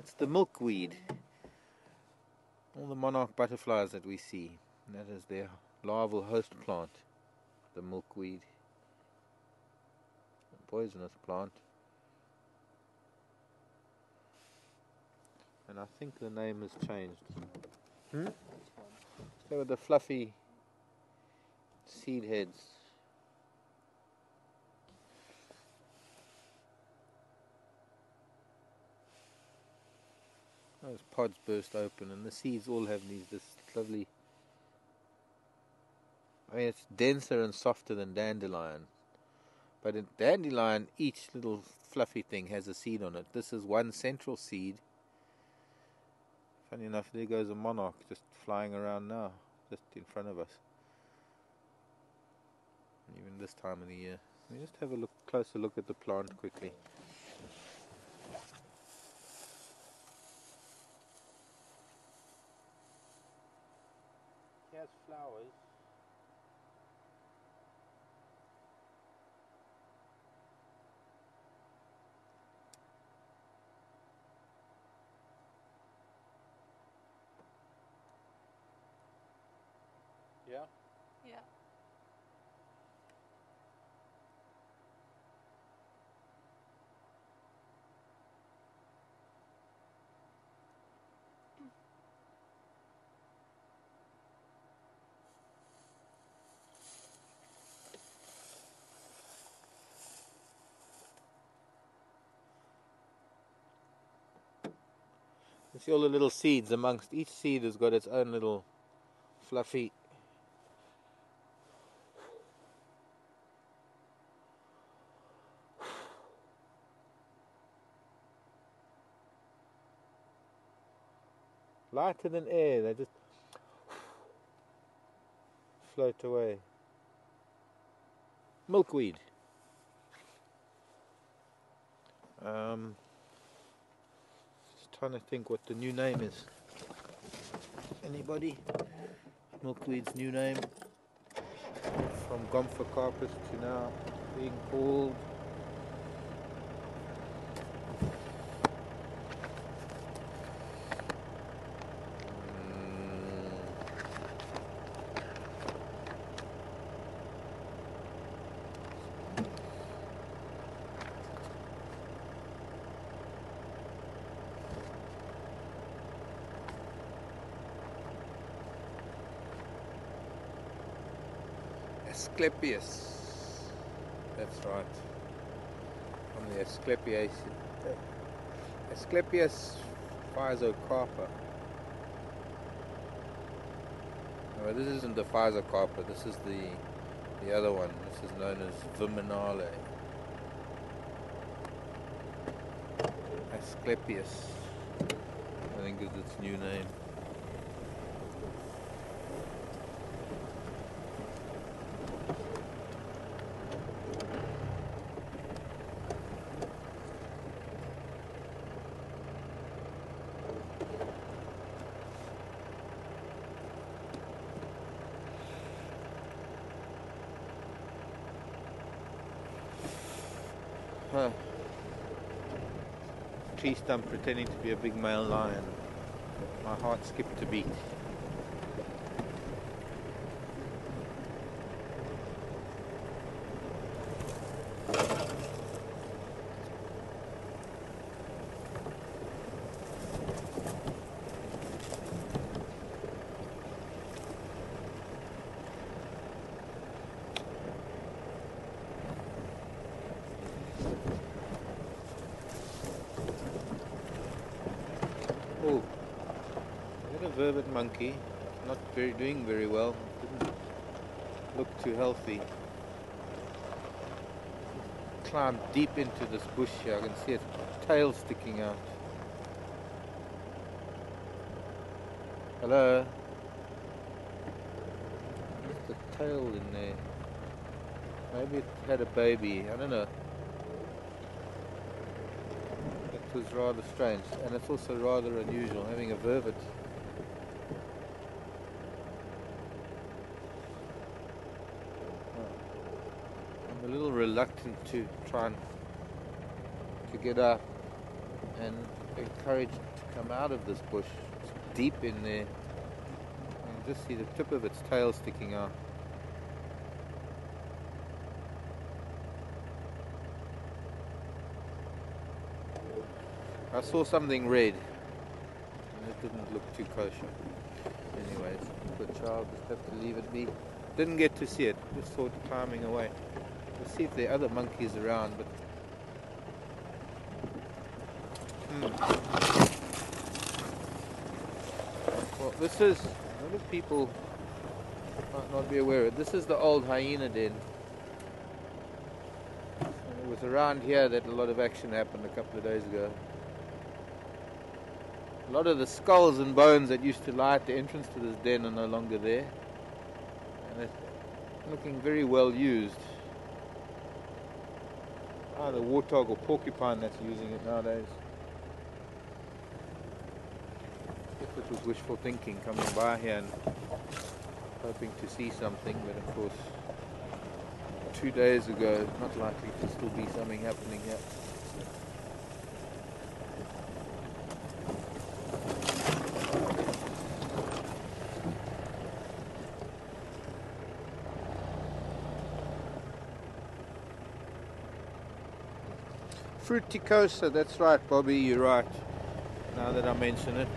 It's the milkweed. All the monarch butterflies that we see, that is their larval host plant, the milkweed. Poisonous plant, and I think the name has changed. So with the fluffy seed heads. Those pods burst open, and the seeds all have this lovely. I mean, it's denser and softer than dandelion. But in dandelion, each little fluffy thing has a seed on it. This is one central seed. Funny enough, there goes a monarch just flying around now, just in front of us. Even this time of the year. Let me just have a closer look at the plant quickly. has flowers. Yeah? Yeah. You see all the little seeds amongst each seed has got its own little fluffy. Lighter than air, they just float away. Milkweed. Just trying to think what the new name is. Anybody? Milkweed's new name, from Gomphocarpus to now being called Asclepias. That's right. From the Asclepias physocarpa. No, this isn't the physocarpa. This is the other one. This is known as Viminale. Asclepias, I think, is its new name. Huh. Tree stump pretending to be a big male lion. My heart skipped a beat. Oh, I got a vervet monkey. Not doing very well. Didn't look too healthy. Climbed deep into this bush here. I can see its tail sticking out. Hello? What's the tail in there? Maybe it had a baby. I don't know. It was rather strange, and it's also rather unusual having a vervet. I'm a little reluctant to try and to get up and encourage it to come out of this bush. It's deep in there. You can just see the tip of its tail sticking out. I saw something red, and it didn't look too kosher. Anyways, good child, just have to leave it be. Didn't get to see it, just saw it climbing away. We'll see if there are other monkeys around, but... Well, this is, a lot of people might not be aware of it. This is the old hyena den. And it was around here that a lot of action happened a couple of days ago. A lot of the skulls and bones that used to lie at the entrance to this den are no longer there. And it's looking very well used. Either warthog or porcupine that's using it nowadays. If it was wishful thinking coming by here and hoping to see something, but of course 2 days ago, not likely to still be something happening here. Fruticosa, that's right, Bobby, you're right. Now that I mention it,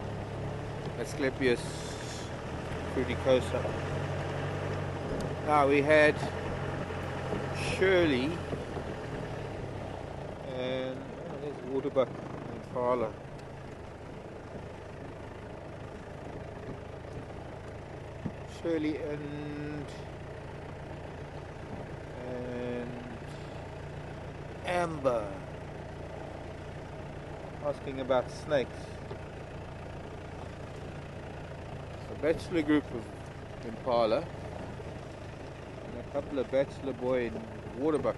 Asclepius fruticosa. Now we had Shirley and there's Waterbuck and Parla. Shirley and Amber asking about snakes. A bachelor group of Impala and a couple of bachelor boy in Waterbuck.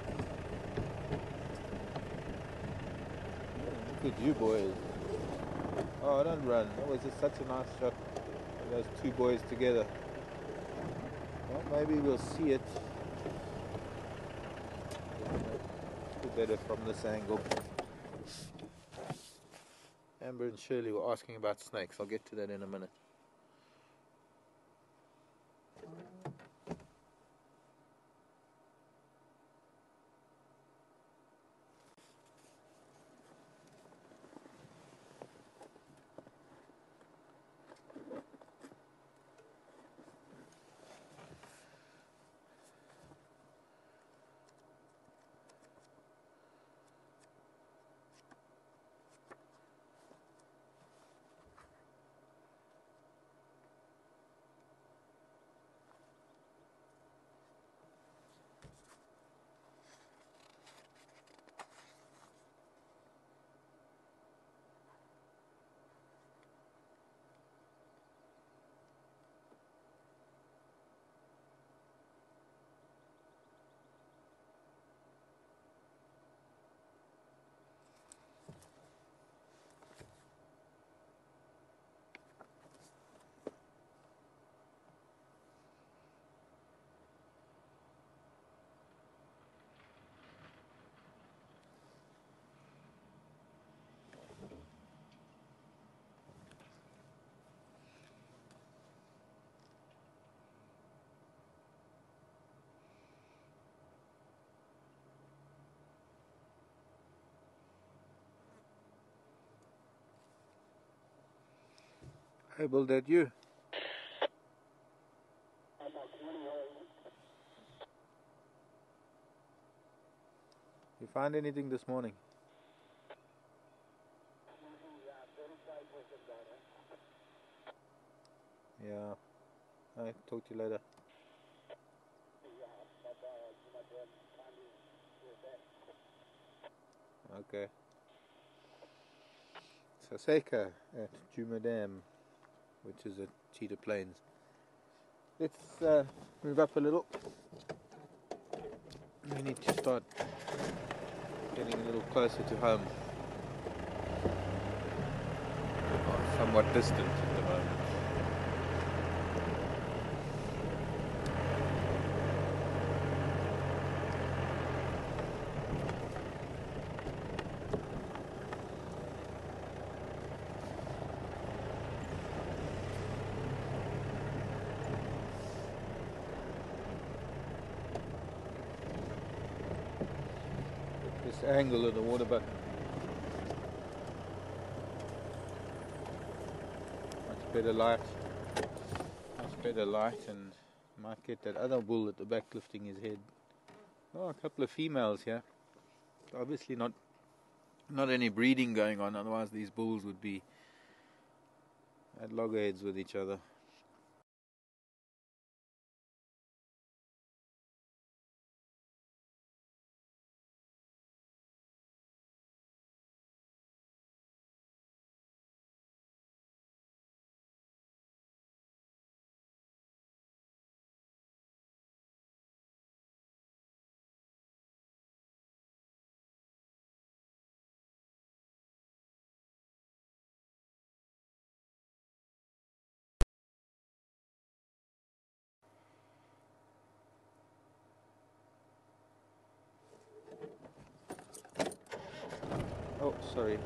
Look at you boys. Oh, don't run. That was just such a nice shot of those two boys together. Well, maybe we'll see it better from this angle. Amber and Shirley were asking about snakes. I'll get to that in a minute. Able that you? You find anything this morning? Yeah. I'll talk to you later. Okay. Saseka at Jumadam, which is at Cheetah Plains. Let's move up a little. We need to start getting a little closer to home. Oh, somewhat distant at the moment. This angle of the Waterbuck, much better light, and might get that other bull at the back lifting his head. Oh, a couple of females here. Obviously not any breeding going on, otherwise these bulls would be at loggerheads with each other. sorry.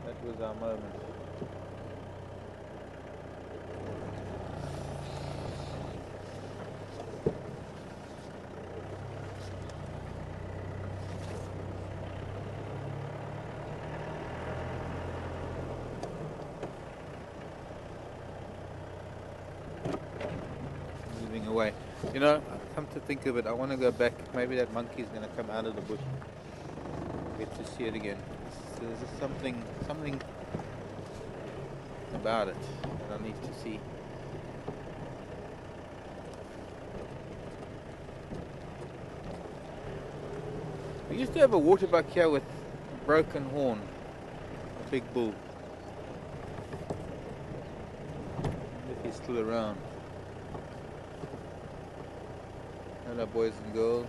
That was our moment. Moving away. You know, come to think of it, I want to go back. Maybe that monkey is going to come out of the bush. Get to see it again. So there's just something about it that I need to see. We used to have a waterbuck here with a broken horn, a big bull. I wonder if he's still around. Hello, boys and girls.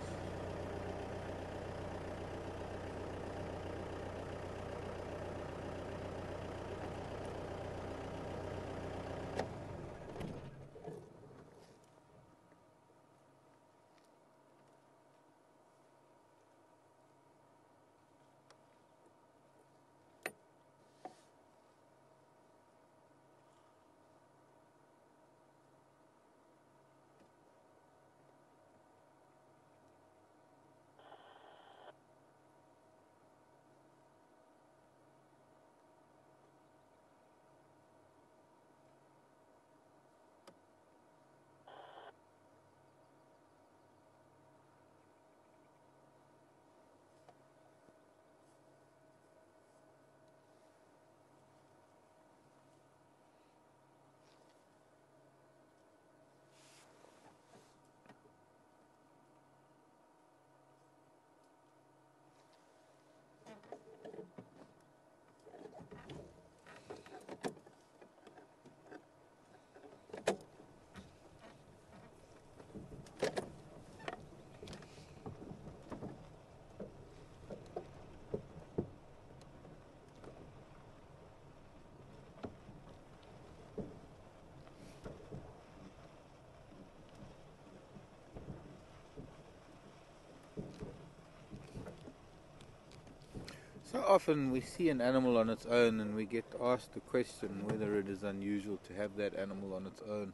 So often we see an animal on its own and we get asked the question whether it is unusual to have that animal on its own.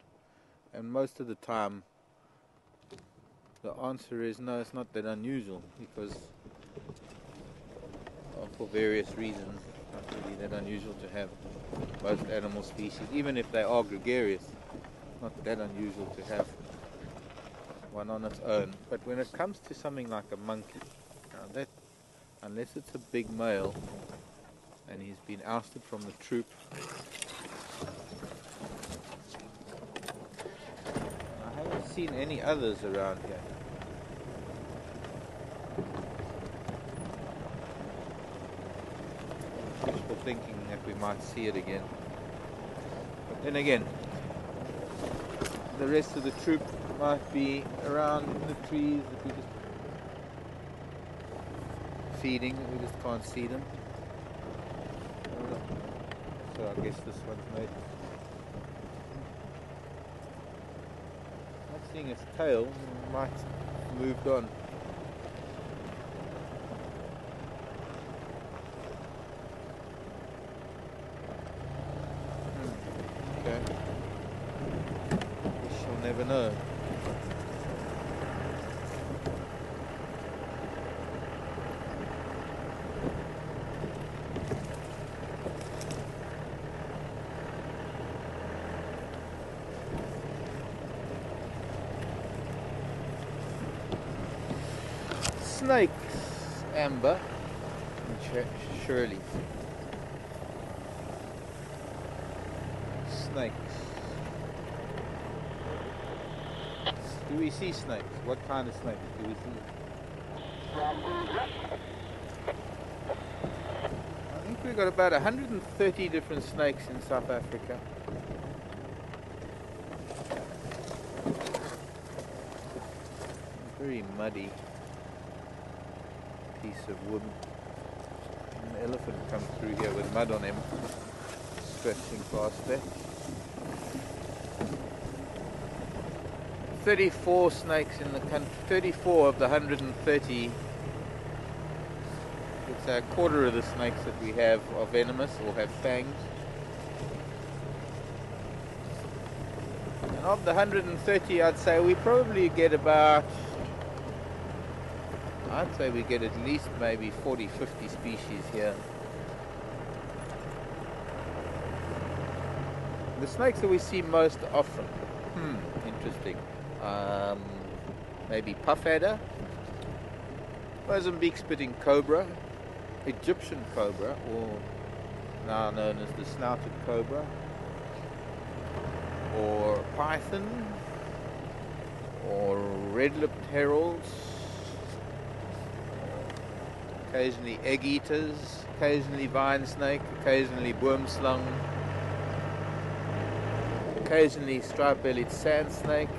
And most of the time the answer is no, it's not that unusual, because for various reasons it's not really that unusual to have most animal species, even if they are gregarious. It's not that unusual to have one on its own. But when it comes to something like a monkey, that, unless it's a big male and he's been ousted from the troop, I haven't seen any others around here. Wishful thinking that we might see it again. But then again, the rest of the troop might be around in the trees that we just feeding, we just can't see them. So I guess this one's made. Not seeing its tail, it might have moved on. Okay. We shall never know. Snakes, Amber and Shirley. Snakes. Do we see snakes? What kind of snakes do we see? I think we've got about 130 different snakes in South Africa. Very muddy piece of wood. An elephant come through here with mud on him, scratching past that. 34 snakes in the country. 34 of the 130. It's a quarter of the snakes that we have are venomous or have fangs. And of the 130, I'd say we probably get about, I'd say we get at least maybe 40, 50 species here. The snakes that we see most often, interesting, maybe puff adder, Mozambique spitting cobra, Egyptian cobra, or now known as the snouted cobra, or python, or red-lipped heralds, occasionally egg eaters, occasionally vine snake, occasionally worm slung, occasionally stripe-bellied sand snake,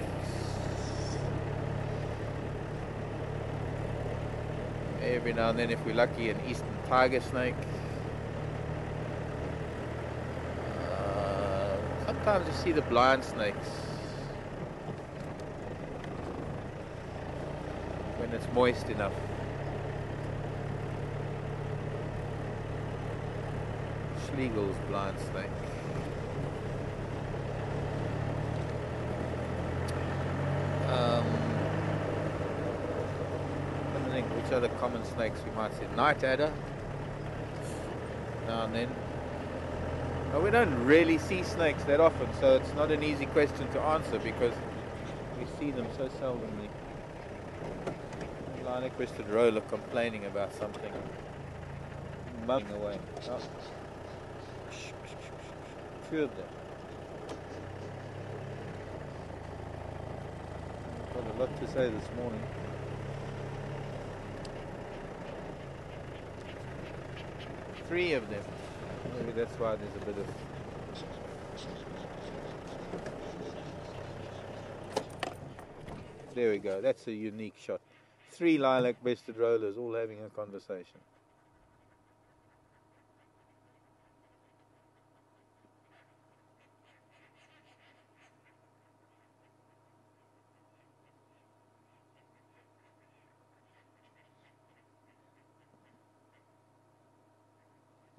every now and then, if we're lucky, an eastern tiger snake. Sometimes you see the blind snakes when it's moist enough. Schlegel's blind snake. I think which other common snakes we might see. Night adder, now and then. But we don't really see snakes that often, so it's not an easy question to answer because we see them so seldomly. Lilac-breasted roller complaining about something. Mugging away. Oh. Few of them. Got a lot to say this morning. Three of them. Maybe that's why there's a bit of... There we go. That's a unique shot. Three lilac-breasted rollers all having a conversation.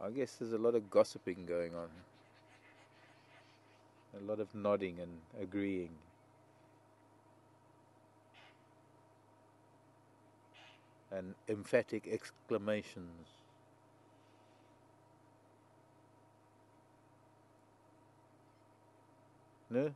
I guess there's a lot of gossiping going on. A lot of nodding and agreeing. And emphatic exclamations. No?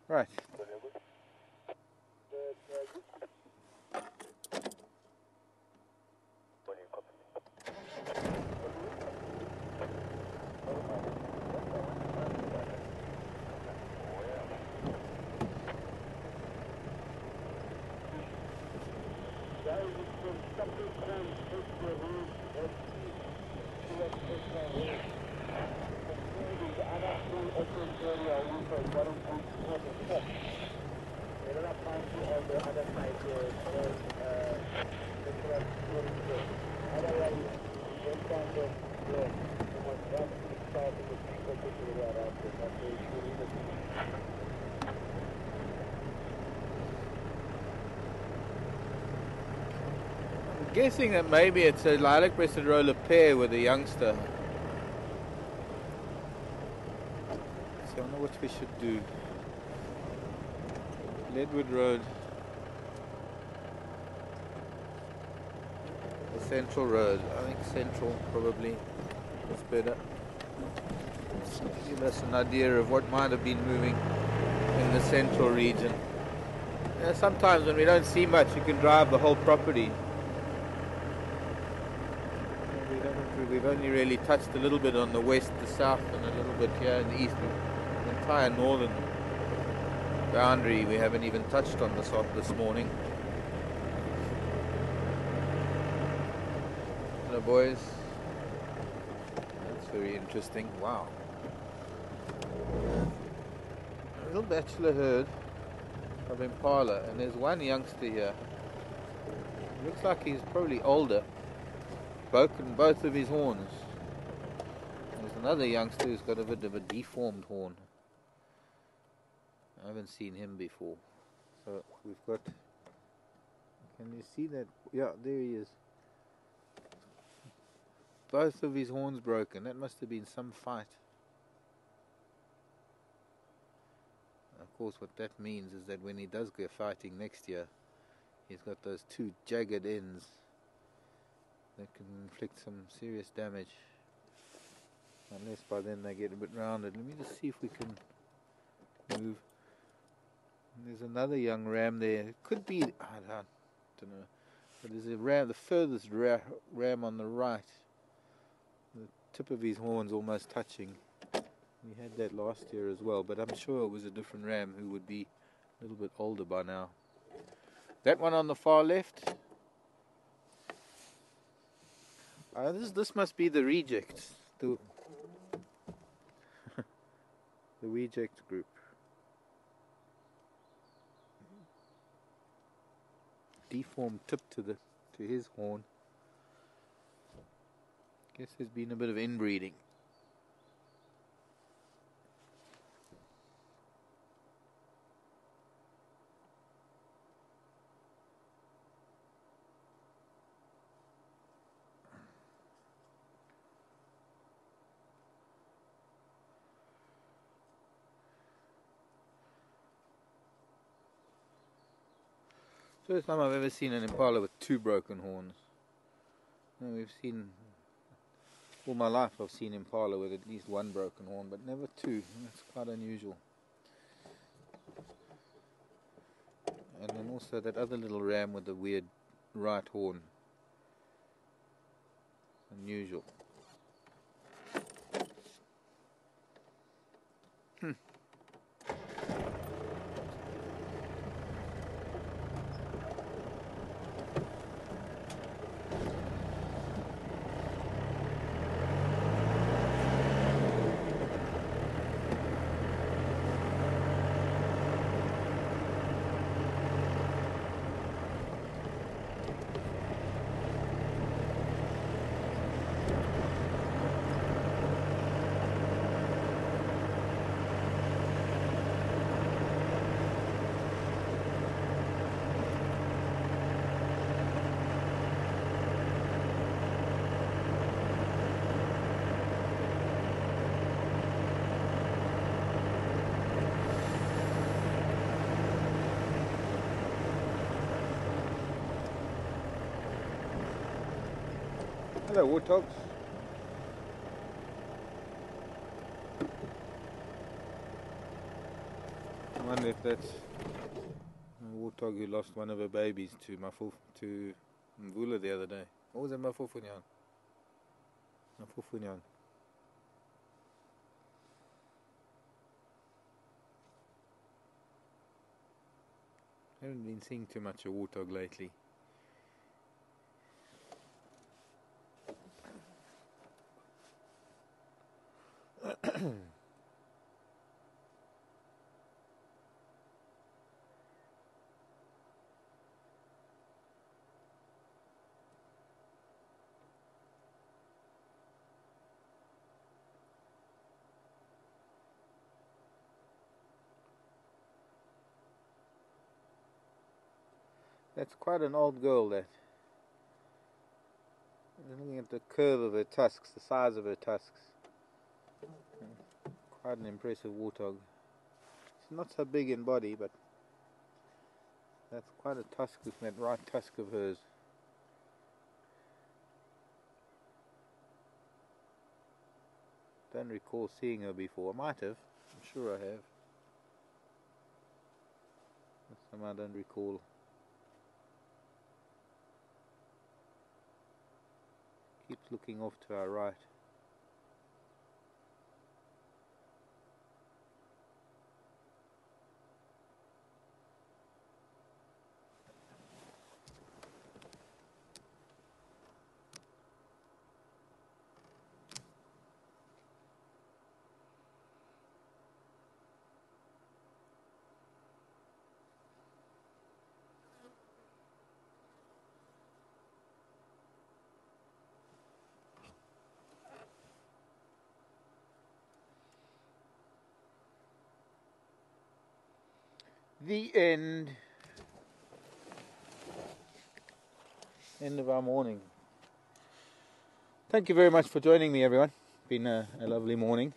Right. I'm guessing that maybe it's a lilac-breasted roller pair with a youngster. So I don't know what we should do. Leadwood Road. The Central Road. I think Central probably is better. Give us an idea of what might have been moving in the central region. Sometimes when we don't see much, you can drive the whole property. we've only really touched a little bit on the west, the south, and a little bit here in the east. The entire northern boundary we haven't even touched on this morning. Hello, boys. That's very interesting. Wow. A little bachelor herd of impala, and there's one youngster here. Looks like he's probably older. Broken both of his horns. There's another youngster who's got a bit of a deformed horn. I haven't seen him before. So we've got... Can you see that? Yeah, there he is. Both of his horns broken. That must have been some fight. Of course, what that means is that when he does go fighting next year, he's got those two jagged ends that can inflict some serious damage. Unless by then they get a bit rounded. Let me just see if we can move. And there's another young ram there. It could be, I don't know. But there's a ram, the furthest ram on the right. The tip of his horn's almost touching. We had that last year as well, but I'm sure it was a different ram who would be a little bit older by now. That one on the far left. This must be the reject. The reject group. Deformed tip to his horn. Guess there's been a bit of inbreeding. First time I've ever seen an impala with two broken horns. No, we've seen, all my life I've seen impala with at least one broken horn, but never two. That's quite unusual. And then also that other little ram with the weird right horn. Unusual. Hello, warthogs. I wonder if that's a warthog who lost one of her babies to Mvula the other day. What was it, Mafufunyan? Mafufunyan. I haven't been seeing too much of warthog lately. That's quite an old girl, that. Looking at the curve of her tusks, the size of her tusks. Quite an impressive warthog. It's not so big in body, but that's quite a tusk with that right tusk of hers. Don't recall seeing her before. I might have. I'm sure I have. But some I don't recall. Keeps looking off to our right. The end of our morning. Thank you very much for joining me, everyone. Been a lovely morning.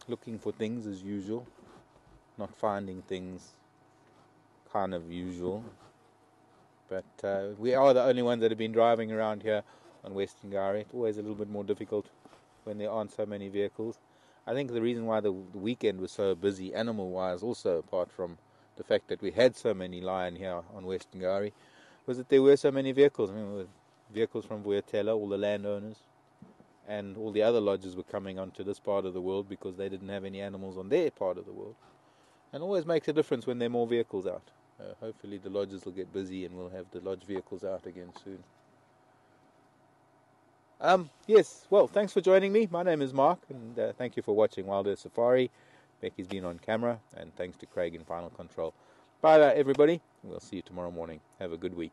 Looking for things as usual. Not finding things kind of usual. But we are the only ones that have been driving around here on Western Gowrie. It's always a little bit more difficult when there aren't so many vehicles. I think the reason why the weekend was so busy animal-wise, also apart from the fact that we had so many lion here on Western Gowrie, was that there were so many vehicles. I mean, vehicles from Vuyatela, all the landowners, and all the other lodges were coming onto this part of the world because they didn't have any animals on their part of the world. And it always makes a difference when there are more vehicles out. Hopefully the lodges will get busy and we'll have the lodge vehicles out again soon. Yes, well, thanks for joining me. My name is Mark, and thank you for watching Wild Earth Safari. Becky's been on camera, and thanks to Craig in Final Control. Bye, everybody. We'll see you tomorrow morning. Have a good week.